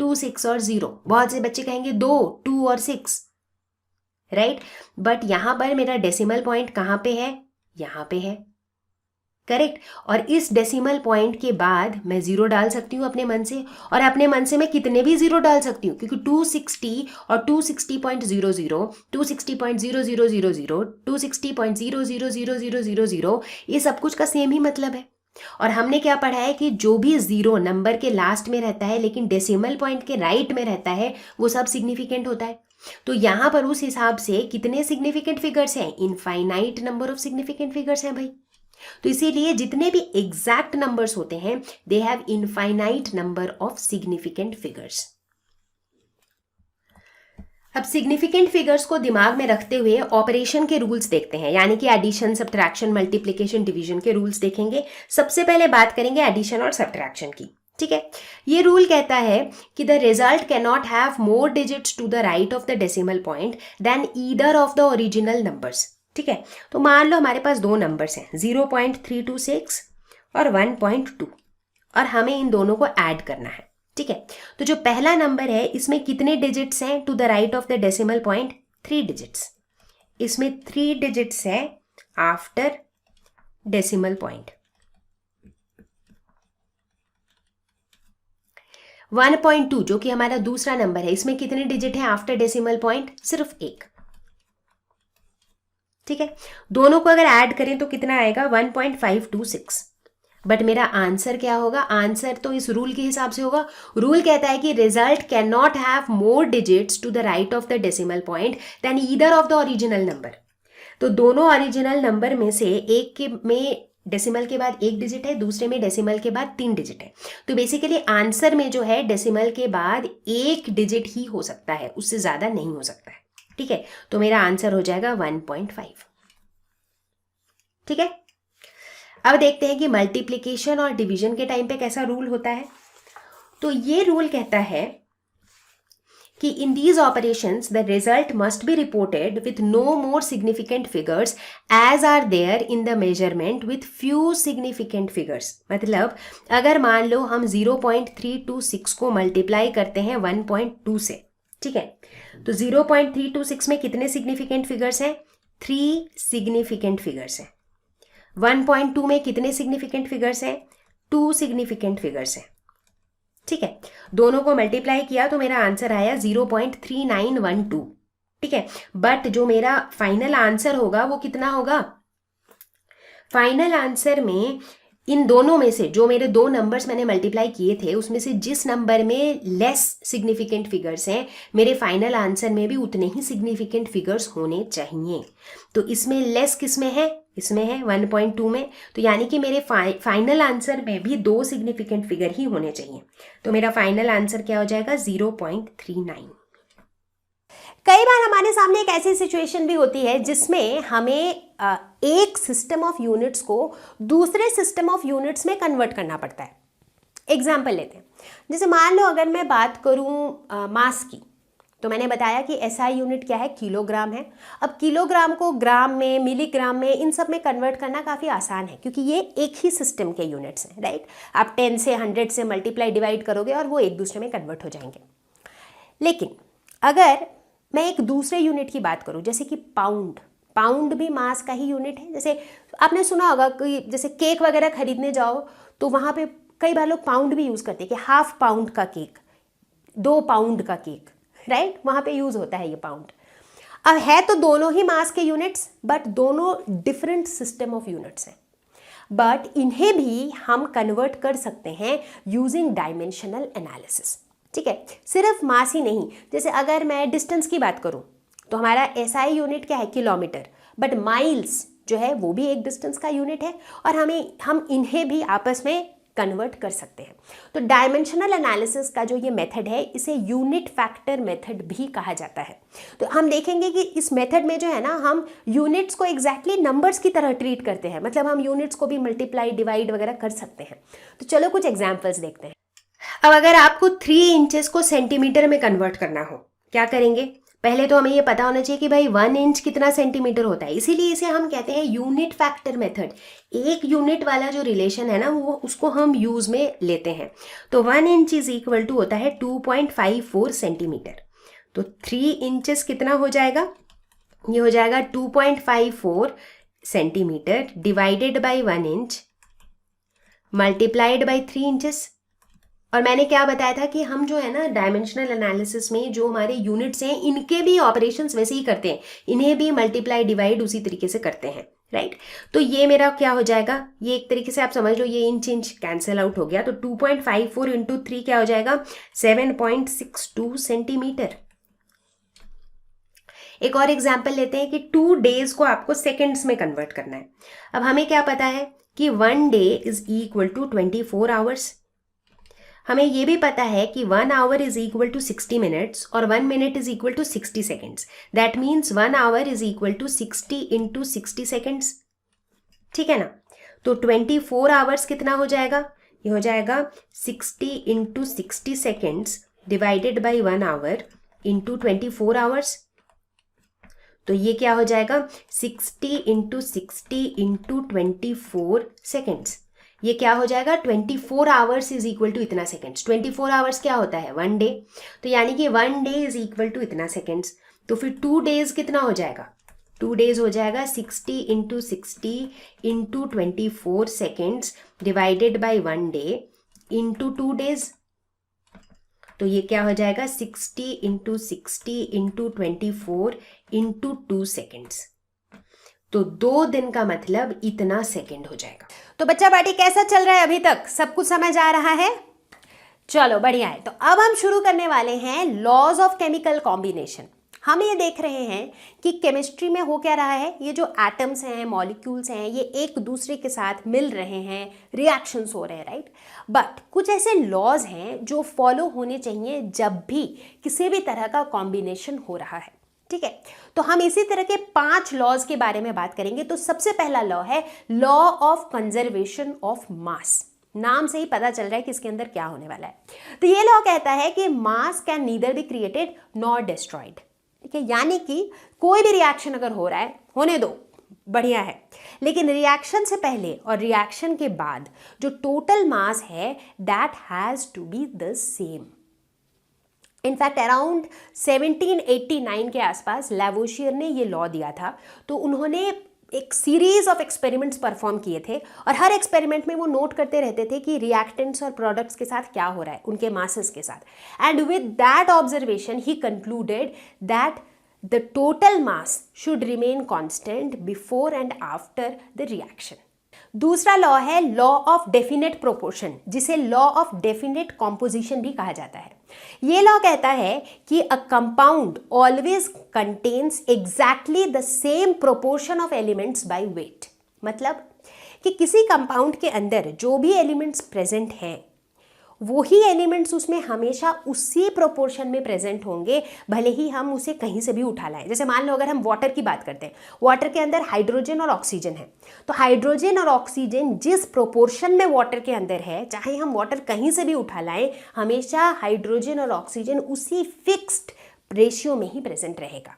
2, 6 और 0, बहुत से बच्चे कहेंगे 2, 2 और 6, राइट। बट यहाँ पर मेरा डेसिमल पॉइंट कहाँ पे है, यहाँ पे है, करेक्ट। और इस डेसिमल पॉइंट के बाद मैं जीरो डाल सकती हूँ अपने मन से, और अपने मन से मैं कितने भी जीरो डाल सकती हूँ, क्योंकि 260 और 260.00, 260.0000, 260.000000, ये सब कुछ का सेम ही मतलब है। और हमने क्या पढ़ा है कि जो भी जीरो नंबर के लास्ट में रहता है लेकिन डेसिमल पॉइंट के राइट में रहता है वो सब सिग्निफिकेंट होता है। तो यहाँ पर उस हिसाब से कितने सिग्निफिकेंट फिगर्स हैं, infinite number of significant figures हैं भाई। तो इसीलिए जितने भी एग्जैक्ट नंबर्स होते हैं they have infinite number of significant figures. अब सिग्निफिकेंट फिगर्स को दिमाग में रखते हुए ऑपरेशन के रूल्स देखते हैं, यानी कि एडिशन, सब्ट्रैक्शन, मल्टीप्लिकेशन, डिवीजन के रूल्स देखेंगे। सबसे पहले बात करेंगे एडिशन और सब्ट्रैक्शन की, ठीक है। ये रूल कहता है कि the result can not have more digits to the right of the decimal point than either of the original numbers, ठीक है। तो मान लो हमारे पास दो नंबर्स हैं 0.326 और 1.2, और हमें इन दोनों को ऐड करना है, ठीक है। तो जो पहला नंबर है इसमें कितने डिजिट्स हैं to the right of the decimal point, 3 digits. इसमें 3 डिजिट्स हैं आफ्टर डेसिमल पॉइंट। 1.2 जो कि हमारा दूसरा नंबर है, इसमें कितने डिजिट हैं आफ्टर डेसिमल पॉइंट, सिर्फ 1, ठीक है। दोनों को अगर ऐड करें तो कितना आएगा, 1.526। बट मेरा आंसर क्या होगा, आंसर तो इस रूल के हिसाब से होगा। रूल कहता है कि result can not have more digits to the right of the decimal point than either of the original number. तो दोनों ओरिजिनल नंबर में से एक के में डेसिमल के बाद 1 डिजिट है, दूसरे में डेसिमल के बाद 3 डिजिट है। तो बेसिकली आंसर में जो है डेसिमल के बाद 1 डिजिट ही हो सकता है, उससे ज़्यादा नहीं हो सकता है, ठीक है। तो मेरा आंसर हो जाएगा 1.5, ठीक है। अब देखते हैं कि मल्टीप्लिकेशन और डिवीजन के टाइम पे कैसा रूल होता है। तो ये रूल कहता है कि in these operations the result must be reported with no more significant figures as are there in the measurement with few significant figures. मतलब अगर मान लो हम 0.326 को मल्टीप्लाई करते हैं 1.2 से, ठीक है, तो 0.326 में कितने सिग्निफिकेंट फिगर्स हैं, 3 सिग्निफिकेंट फिगर्स हैं। 1.2 में कितने सिग्निफिकेंट फिगर्स हैं, 2 सिग्निफिकेंट फिगर्स हैं, ठीक है। दोनों को मल्टीप्लाई किया तो मेरा आंसर आया 0.3912, ठीक है। बट जो मेरा फाइनल आंसर होगा वो कितना होगा, फाइनल आंसर में इन दोनों में से जो मेरे दो नंबर्स मैंने मल्टीप्लाई किए थे उसमें से जिस नंबर में लेस सिग्निफिकेंट फिगर्स हैं मेरे फाइनल आंसर में भी उतने ही सिग्निफिकेंट फिगर्स होने चाहिए। तो इसमें लेस किस में है, इसमें है 1.2 में। तो यानी कि मेरे फाइनल आंसर में भी 2 सिग्निफिकेंट फिगर ही होने चाहिए। तो मेरा फाइनल आंसर क्या हो जाएगा, 0.39। कई बार हमारे सामने एक ऐसी सिचुएशन भी होती है जिसमें हमें एक सिस्टम ऑफ यूनिट्स को दूसरे सिस्टम ऑफ यूनिट्स में कन्वर्ट करना पड़ता है। एग्जाम्पल लेते हैं, जैसे मान लो अगर मैं बात करूं मास की, तो मैंने बताया कि एसआई यूनिट क्या है, किलोग्राम है। अब किलोग्राम को ग्राम में, मिलीग्राम में, इन सब में कन्वर्ट करना काफ़ी आसान है क्योंकि ये एक ही सिस्टम के यूनिट्स हैं, राइट। आप 10 से 100 से मल्टीप्लाई डिवाइड करोगे और वो एक दूसरे में कन्वर्ट हो जाएंगे। लेकिन अगर मैं एक दूसरे यूनिट की बात करूं जैसे कि पाउंड, पाउंड भी मास का ही यूनिट है। जैसे आपने सुना होगा कि जैसे केक वगैरह खरीदने जाओ तो वहाँ पे कई बार लोग पाउंड भी यूज़ करते हैं कि 1/2 पाउंड का केक, 2 पाउंड का केक, राइट, वहाँ पे यूज़ होता है ये पाउंड। अब है तो दोनों ही मास के यूनिट्स बट दोनों डिफरेंट सिस्टम ऑफ यूनिट्स हैं, बट इन्हें भी हम कन्वर्ट कर सकते हैं यूजिंग डायमेंशनल एनालिसिस, ठीक है। सिर्फ मास ही नहीं, जैसे अगर मैं डिस्टेंस की बात करूं तो हमारा एसआई यूनिट क्या है, किलोमीटर, बट माइल्स जो है वो भी एक डिस्टेंस का यूनिट है और हम इन्हें भी आपस में कन्वर्ट कर सकते हैं। तो डायमेंशनल एनालिसिस का जो ये मेथड है इसे यूनिट फैक्टर मेथड भी कहा जाता है। तो हम देखेंगे कि इस मेथड में जो है ना हम यूनिट्स को एग्जैक्टली नंबर्स की तरह ट्रीट करते हैं, मतलब हम यूनिट्स को भी मल्टीप्लाई डिवाइड वगैरह कर सकते हैं। तो चलो कुछ एग्जाम्पल्स देखते हैं। अब अगर आपको 3 इंचेस को सेंटीमीटर में कन्वर्ट करना हो, क्या करेंगे, पहले तो हमें ये पता होना चाहिए कि भाई 1 इंच कितना सेंटीमीटर होता है, इसीलिए इसे हम कहते हैं यूनिट फैक्टर मेथड। एक यूनिट वाला जो रिलेशन है ना वो उसको हम यूज में लेते हैं। तो 1 इंच इज इक्वल टू होता है 2.54 सेंटीमीटर। तो 3 इंचेस कितना हो जाएगा, ये हो जाएगा 2.54 centimetre divided by 1 inch multiplied by 3 inches. और मैंने क्या बताया था कि हम जो है ना डायमेंशनल एनालिसिस में जो हमारे यूनिट्स हैं इनके भी ऑपरेशंस वैसे ही करते हैं, इन्हें भी मल्टीप्लाई डिवाइड उसी तरीके से करते हैं, राइट। तो ये मेरा क्या हो जाएगा, ये एक तरीके से आप समझ लो ये इंच कैंसिल आउट हो गया, तो 2.54 इंटू 3 क्या हो जाएगा 7.62 सेंटीमीटर। एक और एग्जाम्पल लेते हैं कि 2 डेज को आपको सेकेंड्स में कन्वर्ट करना है। अब हमें क्या पता है कि 1 day is equal to 24 hours. हमें ये भी पता है कि 1 hour is equal to 60 minutes और 1 minute is equal to 60 seconds. That means 1 hour is equal to 60 into 60 seconds, ठीक है ना। तो 24 आवर्स कितना हो जाएगा, ये हो जाएगा 60 into 60 seconds divided by 1 our into 24 hours. तो ये क्या हो जाएगा 60 इंटू 60 इंटू 24 सेकेंड्स। ये क्या हो जाएगा 24 आवर्स इज इक्वल टू इतना सेकेंड्स। 24 आवर्स क्या होता है 1 डे, तो यानी कि 1 डे इज इक्वल टू इतना सेकेंड्स। तो फिर 2 डेज कितना हो जाएगा, 2 डेज हो जाएगा 60 into 60 into 24 seconds divided by 1 day into 2 days. तो ये क्या हो जाएगा 60 इंटू 60 इंटू 24 इंटू 2 सेकेंड्स। तो 2 दिन का मतलब इतना सेकेंड हो जाएगा। तो बच्चा पार्टी कैसा चल रहा है अभी तक, सब कुछ समझ आ रहा है? चलो बढ़िया है। तो अब हम शुरू करने वाले हैं लॉज ऑफ केमिकल कॉम्बिनेशन। हम ये देख रहे हैं कि केमिस्ट्री में हो क्या रहा है, ये जो एटम्स हैं मॉलिक्यूल्स हैं ये एक दूसरे के साथ मिल रहे हैं, रिएक्शंस हो रहे हैं, राइट। बट कुछ ऐसे लॉज हैं जो फॉलो होने चाहिए जब भी किसी भी तरह का कॉम्बिनेशन हो रहा है, ठीक है। तो हम इसी तरह के 5 लॉज के बारे में बात करेंगे। तो सबसे पहला लॉ है law of conservation of mass. नाम से ही पता चल रहा है कि इसके अंदर क्या होने वाला है। तो ये लॉ कहता है कि मास can neither be created nor destroyed, ठीक है। यानी कि कोई भी रिएक्शन अगर हो रहा है होने दो, बढ़िया है, लेकिन रिएक्शन से पहले और रिएक्शन के बाद जो टोटल मास है that has to be the same. In fact around 1789 के आसपास लैवोशियर ने ये लॉ दिया था। तो उन्होंने एक सीरीज ऑफ एक्सपेरिमेंट्स परफॉर्म किए थे और हर एक्सपेरिमेंट में वो नोट करते रहते थे कि रिएक्टेंट्स और प्रोडक्ट्स के साथ क्या हो रहा है उनके मासेस के साथ। And with that observation he concluded that the total mass should remain constant before and after the reaction. दूसरा लॉ है लॉ ऑफ डेफिनेट प्रोपोर्शन, जिसे लॉ ऑफ डेफिनेट कॉम्पोजिशन भी कहा जाता है। ये लॉ कहता है कि a compound always contains exactly the same proportion of elements by weight. मतलब कि किसी कंपाउंड के अंदर जो भी एलिमेंट्स प्रेजेंट हैं वही एलिमेंट्स उसमें हमेशा उसी प्रोपोर्शन में प्रेजेंट होंगे, भले ही हम उसे कहीं से भी उठा लाएं। जैसे मान लो अगर हम वाटर की बात करते हैं, वाटर के अंदर हाइड्रोजन और ऑक्सीजन है, तो हाइड्रोजन और ऑक्सीजन जिस प्रोपोर्शन में वाटर के अंदर है, चाहे हम वाटर कहीं से भी उठा लाएं, हमेशा हाइड्रोजन और ऑक्सीजन उसी फिक्स्ड रेशियो में ही प्रेजेंट रहेगा।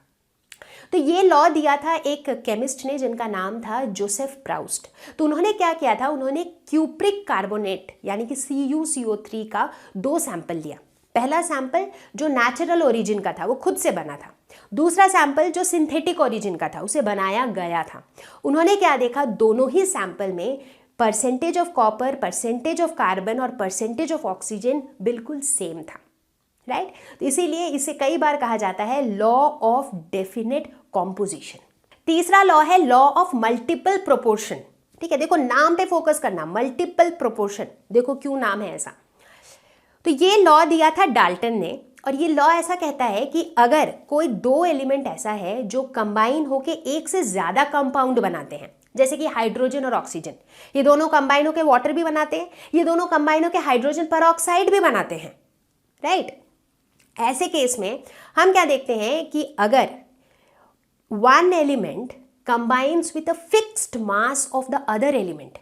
तो ये लॉ दिया था एक केमिस्ट ने जिनका नाम था जोसेफ प्राउस्ट। तो उन्होंने क्या किया था, उन्होंने क्यूप्रिक कार्बोनेट यानी कि CuCO3 का 2 सैंपल लिया। पहला सैंपल जो नेचुरल ओरिजिन का था वो खुद से बना था, दूसरा सैंपल जो सिंथेटिक ओरिजिन का था उसे बनाया गया था। उन्होंने क्या देखा, दोनों ही सैंपल में percentage of copper, percentage of carbon और परसेंटेज ऑफ ऑक्सीजन बिल्कुल सेम था, राइट। तो इसीलिए इसे कई बार कहा जाता है लॉ ऑफ डेफिनेट कॉम्पोजिशन। तीसरा लॉ है लॉ ऑफ मल्टीपल प्रोपोर्शन, ठीक है। देखो नाम पे फोकस करना, मल्टीपल प्रोपोर्शन, देखो क्यों नाम है ऐसा। तो ये लॉ दिया था डाल्टन ने, और ये लॉ ऐसा कहता है कि अगर कोई 2 एलिमेंट ऐसा है जो कंबाइन होके एक से ज्यादा कंपाउंड बनाते हैं, जैसे कि हाइड्रोजन और ऑक्सीजन, ये दोनों कंबाइन होके वाटर भी बनाते हैं, ये दोनों कंबाइन होके हाइड्रोजन पेरोक्साइड भी बनाते हैं, राइट। ऐसे केस में हम क्या देखते हैं कि अगर one element combines with a fixed mass of the other element,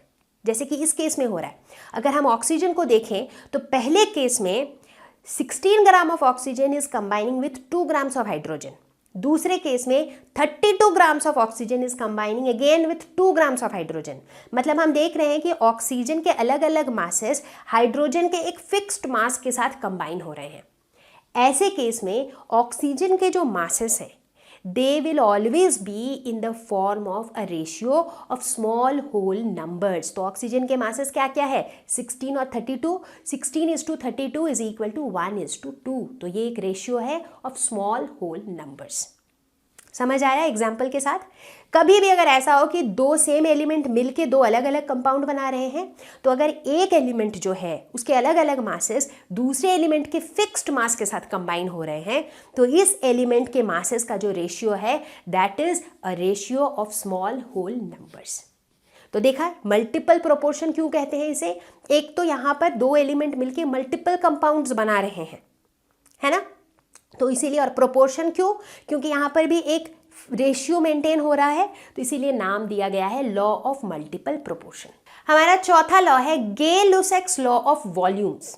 जैसे कि इस केस में हो रहा है, अगर हम ऑक्सीजन को देखें तो पहले केस में 16 gram of oxygen is combining with 2 grams of hydrogen, दूसरे केस में 32 grams of oxygen is combining again with 2 grams of hydrogen. मतलब हम देख रहे हैं कि ऑक्सीजन के अलग अलग मासेस हाइड्रोजन के एक फिक्स्ड मास के साथ कंबाइन हो रहे हैं। ऐसे केस में ऑक्सीजन के जो मासेस हैं they will always be in the form of a ratio of small whole numbers. तो ऑक्सीजन के मासेस क्या क्या है, 16 और 32, 16:32 is equal to 1:2. तो ये एक रेशियो है ऑफ स्मॉल होल नंबर्स. समझ आया एग्जाम्पल के साथ. कभी भी अगर ऐसा हो कि दो सेम एलिमेंट मिलके दो अलग अलग कंपाउंड बना रहे हैं, तो अगर एक एलिमेंट जो है उसके अलग अलग मासेस दूसरे एलिमेंट के फिक्स्ड मास के साथ कंबाइन हो रहे हैं, तो इस एलिमेंट के मासेस का जो रेशियो है that is a ratio of small whole numbers. तो देखा मल्टीपल प्रोपोर्शन क्यों कहते हैं इसे. एक तो यहाँ पर दो एलिमेंट मिलके मल्टीपल कंपाउंड्स बना रहे हैं, है ना, तो इसीलिए. और प्रोपोर्शन क्यों, क्योंकि यहाँ पर भी एक रेशियो मेंटेन हो रहा है, तो इसीलिए नाम दिया गया है लॉ ऑफ मल्टीपल प्रोपोर्शन. हमारा चौथा लॉ है गे-लुसैक्स लॉ ऑफ वॉल्यूम्स.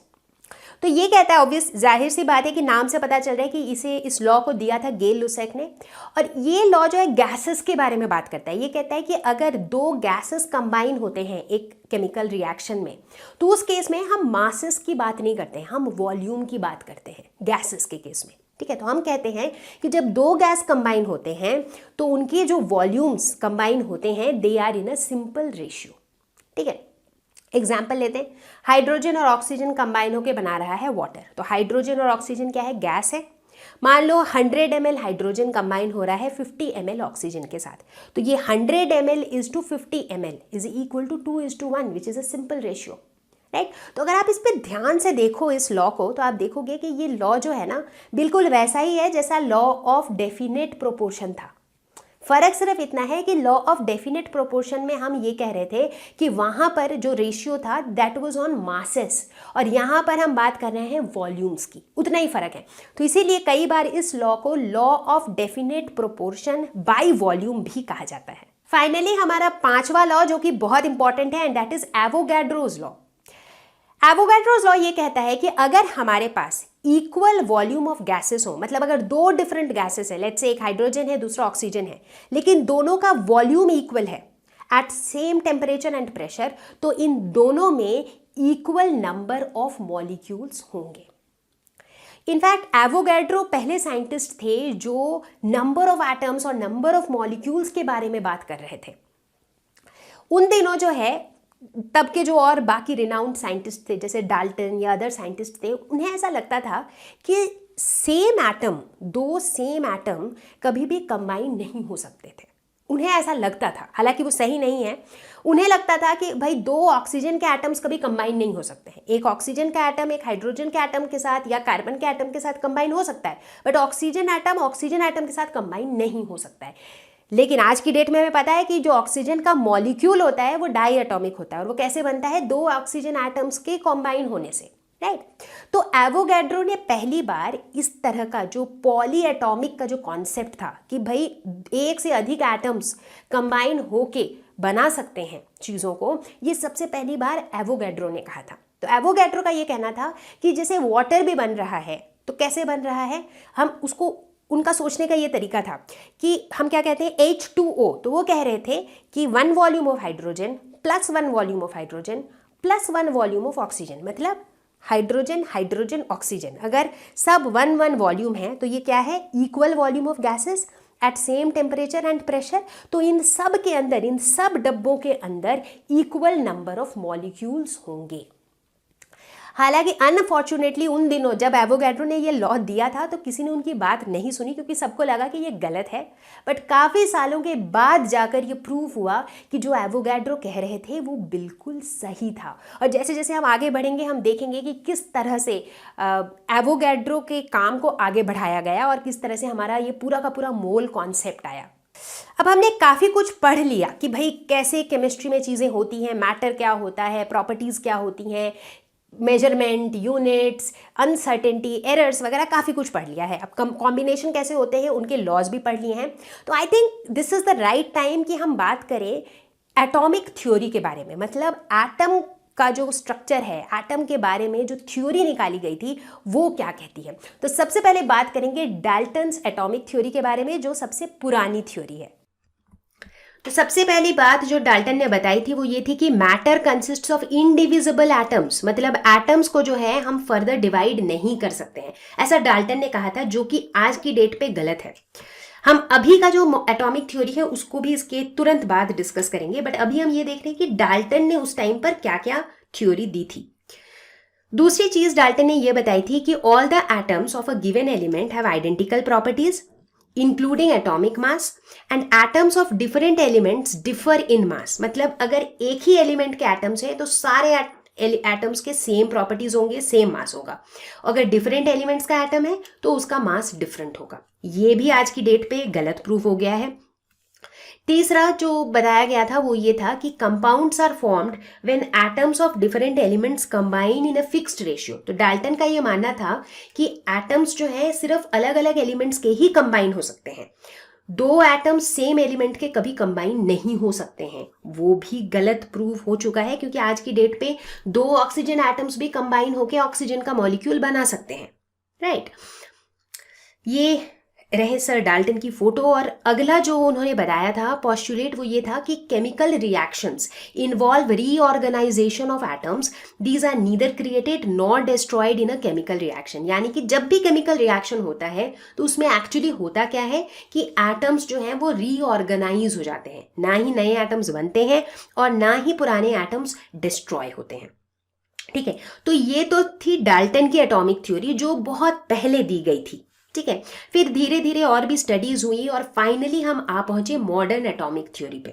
तो ये कहता है, ऑब्वियस जाहिर सी बात है कि नाम से पता चल रहा है कि इसे इस लॉ को दिया था गे-लुसैक ने. और ये लॉ जो है गैसेस के बारे में बात करता है. ये कहता है कि अगर दो गैसेस कंबाइन होते हैं एक केमिकल रिएक्शन में, तो उस केस में हम मासेस की बात नहीं करते हैं, हम वॉल्यूम की बात करते हैं गैसेस के केस में. ठीक है, तो हम कहते हैं कि जब दो गैस कंबाइन होते हैं तो उनके जो वॉल्यूम्स कंबाइन होते हैं they are in a simple ratio. ठीक है, एग्जाम्पल लेते हैं. हाइड्रोजन और ऑक्सीजन कंबाइन होकर बना रहा है वाटर. तो हाइड्रोजन और ऑक्सीजन क्या है, गैस है. मान लो 100 ml हाइड्रोजन कंबाइन हो रहा है 50 ml ऑक्सीजन के साथ. तो ये 100 ml is to 50 ml is equal to 2:1 which is a simple ratio. Right. तो अगर आप इस पर ध्यान से देखो इस लॉ को, तो आप देखोगे कि ये लॉ जो है ना बिल्कुल वैसा ही है जैसा लॉ ऑफ डेफिनेट प्रोपोर्शन था. फर्क सिर्फ इतना है कि लॉ ऑफ डेफिनेट प्रोपोर्शन में हम ये कह रहे थे कि वहां पर जो रेशियो था दैट वाज ऑन मासेस, और यहां पर हम बात कर रहे हैं वॉल्यूम्स की. उतना ही फर्क है. तो इसीलिए कई बार इस लॉ को law of definite proportion by volume भी कहा जाता है. फाइनली हमारा पांचवा लॉ जो कि बहुत इंपॉर्टेंट है and that is Avogadro's law. Avogadro's law ये कहता है कि अगर हमारे पास इक्वल वॉल्यूम ऑफ गैसेस हो, मतलब अगर दो डिफरेंट गैसेस है, लेट्स से एक हाइड्रोजन है दूसरा ऑक्सीजन है, लेकिन दोनों का वॉल्यूम इक्वल है at same temperature and pressure, तो इन दोनों में इक्वल नंबर ऑफ मॉलिक्यूल्स होंगे. इनफैक्ट एवोगैड्रो पहले साइंटिस्ट थे जो नंबर ऑफ एटम्स और नंबर ऑफ मॉलिक्यूल्स के बारे में बात कर रहे थे. उन दिनों जो है तब के जो और बाकी रिनाउंड साइंटिस्ट थे जैसे डाल्टन या अदर साइंटिस्ट थे, उन्हें ऐसा लगता था कि सेम एटम, दो सेम एटम कभी भी कंबाइन नहीं हो सकते थे. उन्हें ऐसा लगता था, हालांकि वो सही नहीं है. उन्हें लगता था कि भाई दो ऑक्सीजन के एटम्स कभी कंबाइन नहीं हो सकते हैं. एक ऑक्सीजन का एटम एक हाइड्रोजन के एटम के साथ या कार्बन के एटम के साथ कंबाइन हो सकता है, बट ऑक्सीजन एटम के साथ कंबाइन नहीं हो सकता है. लेकिन आज की डेट में हमें पता है कि जो ऑक्सीजन का मॉलिक्यूल होता है वो डाई एटॉमिक होता है, और वो कैसे बनता है, दो ऑक्सीजन एटम्स के कंबाइन होने से. राइट. तो एवोगैड्रो ने पहली बार इस तरह का जो पॉली एटॉमिक का जो कॉन्सेप्ट था कि भाई एक से अधिक एटम्स कंबाइन होके बना सकते हैं चीज़ों को, ये सबसे पहली बार एवोगैड्रो ने कहा था. तो एवोगैड्रो का ये कहना था कि जैसे वाटर भी बन रहा है, तो कैसे बन रहा है, हम उसको, उनका सोचने का ये तरीका था कि हम क्या कहते हैं H2O. तो वो कह रहे थे कि 1 volume of hydrogen plus 1 volume of hydrogen plus 1 volume of oxygen, मतलब हाइड्रोजन हाइड्रोजन ऑक्सीजन. अगर सब 1 वॉल्यूम है तो ये क्या है, equal volume of gases at same temperature and pressure. तो इन सब के अंदर, इन सब डब्बों के अंदर इक्वल नंबर ऑफ मॉलिक्यूल्स होंगे. हालांकि अनफॉर्चुनेटली उन दिनों जब एवोगैड्रो ने ये लॉ दिया था तो किसी ने उनकी बात नहीं सुनी, क्योंकि सबको लगा कि ये गलत है. बट काफ़ी सालों के बाद जाकर ये प्रूव हुआ कि जो एवोगैड्रो कह रहे थे वो बिल्कुल सही था. और जैसे जैसे हम आगे बढ़ेंगे हम देखेंगे कि किस तरह से एवोगैड्रो के काम को आगे बढ़ाया गया और किस तरह से हमारा ये पूरा का पूरा मोल कॉन्सेप्ट आया. अब हमने काफ़ी कुछ पढ़ लिया कि भाई कैसे केमिस्ट्री में चीज़ें होती हैं, मैटर क्या होता है, प्रॉपर्टीज़ क्या होती हैं, मेजरमेंट, यूनिट्स, अनसर्टेनिटी, एरर्स वगैरह काफ़ी कुछ पढ़ लिया है. अब कॉम्बिनेशन कैसे होते हैं उनके लॉज भी पढ़ लिए हैं. तो I think this is the right time कि हम बात करें एटॉमिक थ्योरी के बारे में. मतलब एटम का जो स्ट्रक्चर है, एटम के बारे में जो थ्योरी निकाली गई थी वो क्या कहती है. तो सबसे पहले बात करेंगे डाल्टन्स एटॉमिक थ्योरी के बारे में, जो सबसे पुरानी थ्योरी है. तो सबसे पहली बात जो डाल्टन ने बताई थी वो ये थी कि matter consists of indivisible atoms, मतलब एटम्स को जो है हम फर्दर डिवाइड नहीं कर सकते हैं, ऐसा डाल्टन ने कहा था, जो कि आज की डेट पे गलत है. हम अभी का जो एटॉमिक थ्योरी है उसको भी इसके तुरंत बाद डिस्कस करेंगे, बट अभी हम ये देख रहे हैं कि डाल्टन ने उस टाइम पर क्या क्या थ्योरी दी थी। दूसरी चीज डाल्टन ने यह बताई थी कि all the atoms of a given element have identical properties including atomic mass and atoms of different elements differ in mass. मतलब अगर एक ही एलिमेंट के एटम्स है तो सारे एटम्स के सेम प्रॉपर्टीज होंगे, सेम मास होगा। अगर डिफरेंट एलिमेंट्स का एटम है तो उसका मास डिफरेंट होगा। ये भी आज की डेट पे गलत प्रूफ हो गया है। तीसरा जो बताया गया था वो ये था कि compounds are formed when atoms of different elements combine in a fixed ratio. तो डाल्टन का ये मानना था कि एटम्स जो है सिर्फ अलग अलग एलिमेंट्स के ही कंबाइन हो सकते हैं, दो एटम्स सेम एलिमेंट के कभी कंबाइन नहीं हो सकते हैं। वो भी गलत प्रूफ हो चुका है, क्योंकि आज की डेट पे दो ऑक्सीजन एटम्स भी कंबाइन होकर ऑक्सीजन का मॉलिक्यूल बना सकते हैं, राइट। ये रहे सर डाल्टन की फोटो। और अगला जो उन्होंने बताया था पॉस्टुलेट वो ये था कि chemical reactions involve reorganisation of atoms, these are neither created nor destroyed in a chemical reaction. यानी कि जब भी केमिकल रिएक्शन होता है तो उसमें एक्चुअली होता क्या है कि एटम्स जो हैं वो रीऑर्गेनाइज हो जाते हैं, ना ही नए एटम्स बनते हैं और ना ही पुराने एटम्स डिस्ट्रॉय होते हैं। ठीक है, तो ये तो थी डाल्टन की एटॉमिक थ्योरी जो बहुत पहले दी गई थी। ठीक है, फिर धीरे धीरे और भी स्टडीज हुई और फाइनली हम आ पहुंचे मॉडर्न एटॉमिक थ्योरी पे।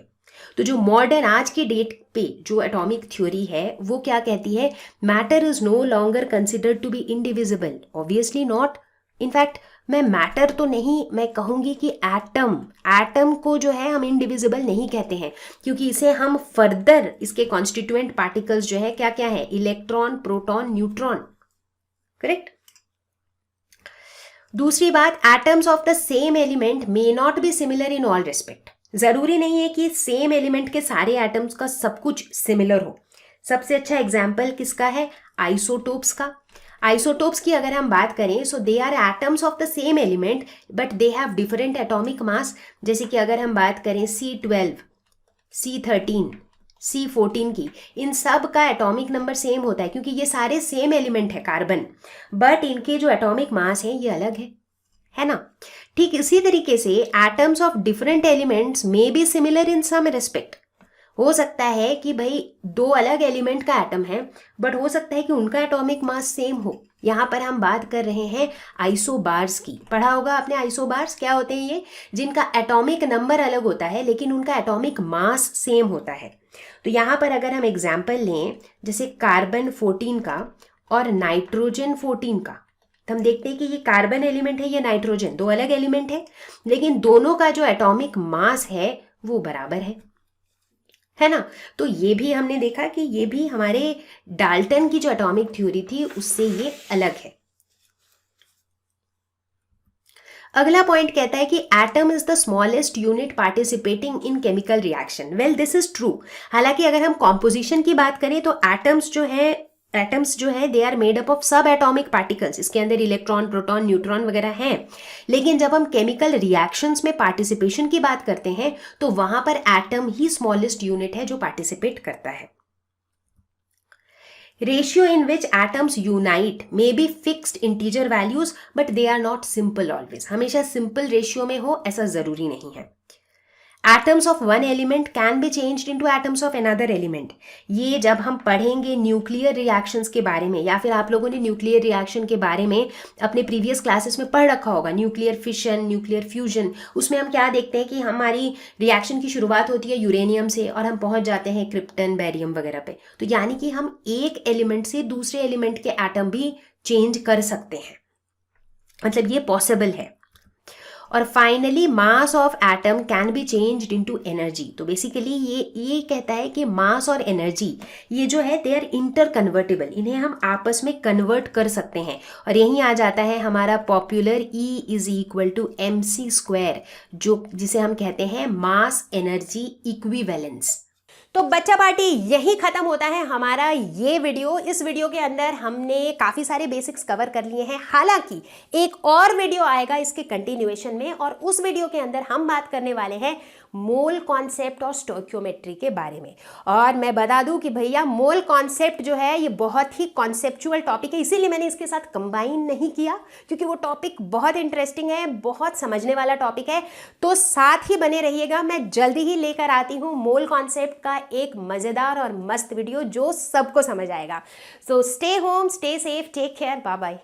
तो जो मॉडर्न आज की डेट पे जो एटॉमिक थ्योरी है वो क्या कहती है, matter is no longer considered to be indivisible, obviously not. In fact मैं मैटर तो नहीं, मैं कहूंगी कि एटम को जो है हम इनडिविजिबल नहीं कहते हैं, क्योंकि इसे हम फर्दर इसके कॉन्स्टिट्यूएंट पार्टिकल्स जो है क्या क्या है, इलेक्ट्रॉन, प्रोटॉन, न्यूट्रॉन, करेक्ट। दूसरी बात, atoms of the same element may not be similar in all respect. जरूरी नहीं है कि सेम एलिमेंट के सारे एटम्स का सब कुछ सिमिलर हो। सबसे अच्छा एग्जाम्पल किसका है, आइसोटोप्स का। आइसोटोप्स की अगर हम बात करें so they are atoms of the same element but they have different atomic mass. जैसे कि अगर हम बात करें C12, C13, C14 की, इन सब का एटॉमिक नंबर सेम होता है क्योंकि ये सारे सेम एलिमेंट है कार्बन, बट इनके जो एटॉमिक मास है ये अलग है ना। ठीक इसी तरीके से atoms of different elements may be similar in some respect. हो सकता है कि भाई दो अलग एलिमेंट का एटम है बट हो सकता है कि उनका एटॉमिक मास सेम हो। यहाँ पर हम बात कर रहे हैं आइसोबार्स की, पढ़ा होगा आपने आइसोबार्स क्या होते हैं, ये जिनका एटॉमिक नंबर अलग होता है लेकिन उनका एटॉमिक मास सेम होता है। तो यहाँ पर अगर हम एग्जाम्पल लें जैसे कार्बन 14 का और नाइट्रोजन 14 का, तो हम देखते हैं कि ये कार्बन एलिमेंट है, ये नाइट्रोजन, दो अलग एलिमेंट है लेकिन दोनों का जो एटॉमिक मास है वो बराबर है ना। तो ये भी हमने देखा कि ये भी हमारे डाल्टन की जो एटॉमिक थ्योरी थी उससे ये अलग है। अगला पॉइंट कहता है कि atom is the smallest unit participating in chemical reaction. Well this is true. हालांकि अगर हम कॉम्पोजिशन की बात करें तो एटम्स जो है they are made up of sub atomic particles, इसके अंदर इलेक्ट्रॉन, प्रोटॉन, न्यूट्रॉन वगैरह हैं। लेकिन जब हम केमिकल रिएक्शंस में पार्टिसिपेशन की बात करते हैं तो वहां पर एटम ही स्मॉलेस्ट यूनिट है जो पार्टिसिपेट करता है। Ratio in which atoms unite may be fixed integer values but they are not simple always. हमेशा सिंपल रेशियो में हो ऐसा जरूरी नहीं है। Atoms of one element can be changed into atoms of another element. ये जब हम पढ़ेंगे न्यूक्लियर रिएक्शंस के बारे में, या फिर आप लोगों ने न्यूक्लियर रिएक्शन के बारे में अपने प्रीवियस क्लासेस में पढ़ रखा होगा, न्यूक्लियर फिशन, न्यूक्लियर फ्यूजन, उसमें हम क्या देखते हैं कि हमारी रिएक्शन की शुरुआत होती है यूरेनियम से और हम पहुंच जाते हैं क्रिप्टन, बैरियम वगैरह पे। तो यानी कि हम एक एलिमेंट से दूसरे एलिमेंट के एटम भी चेंज कर सकते हैं, मतलब ये पॉसिबल है। और finally mass of atom can be changed into energy. तो बेसिकली ये कहता है कि मास और एनर्जी ये जो है दे आर इंटर कन्वर्टेबल, इन्हें हम आपस में कन्वर्ट कर सकते हैं। और यहीं आ जाता है हमारा popular E is equal to mc², जो जिसे हम कहते हैं मास एनर्जी इक्विवेलेंस। तो बच्चा पार्टी यही खत्म होता है हमारा ये वीडियो। इस वीडियो के अंदर हमने काफ़ी सारे बेसिक्स कवर कर लिए हैं। हालांकि एक और वीडियो आएगा इसके कंटिन्यूएशन में और उस वीडियो के अंदर हम बात करने वाले हैं मोल कॉन्सेप्ट और स्टोइकियोमेट्री के बारे में। और मैं बता दूं कि भैया मोल कॉन्सेप्ट जो है ये बहुत ही कॉन्सेप्चुअल टॉपिक है, इसीलिए मैंने इसके साथ कंबाइन नहीं किया, क्योंकि वो टॉपिक बहुत इंटरेस्टिंग है, बहुत समझने वाला टॉपिक है। तो साथ ही बने रहिएगा, मैं जल्दी ही लेकर आती हूँ मोल कॉन्सेप्ट का एक मज़ेदार और मस्त वीडियो जो सबको समझ आएगा। So stay home, stay safe, take care, bye bye.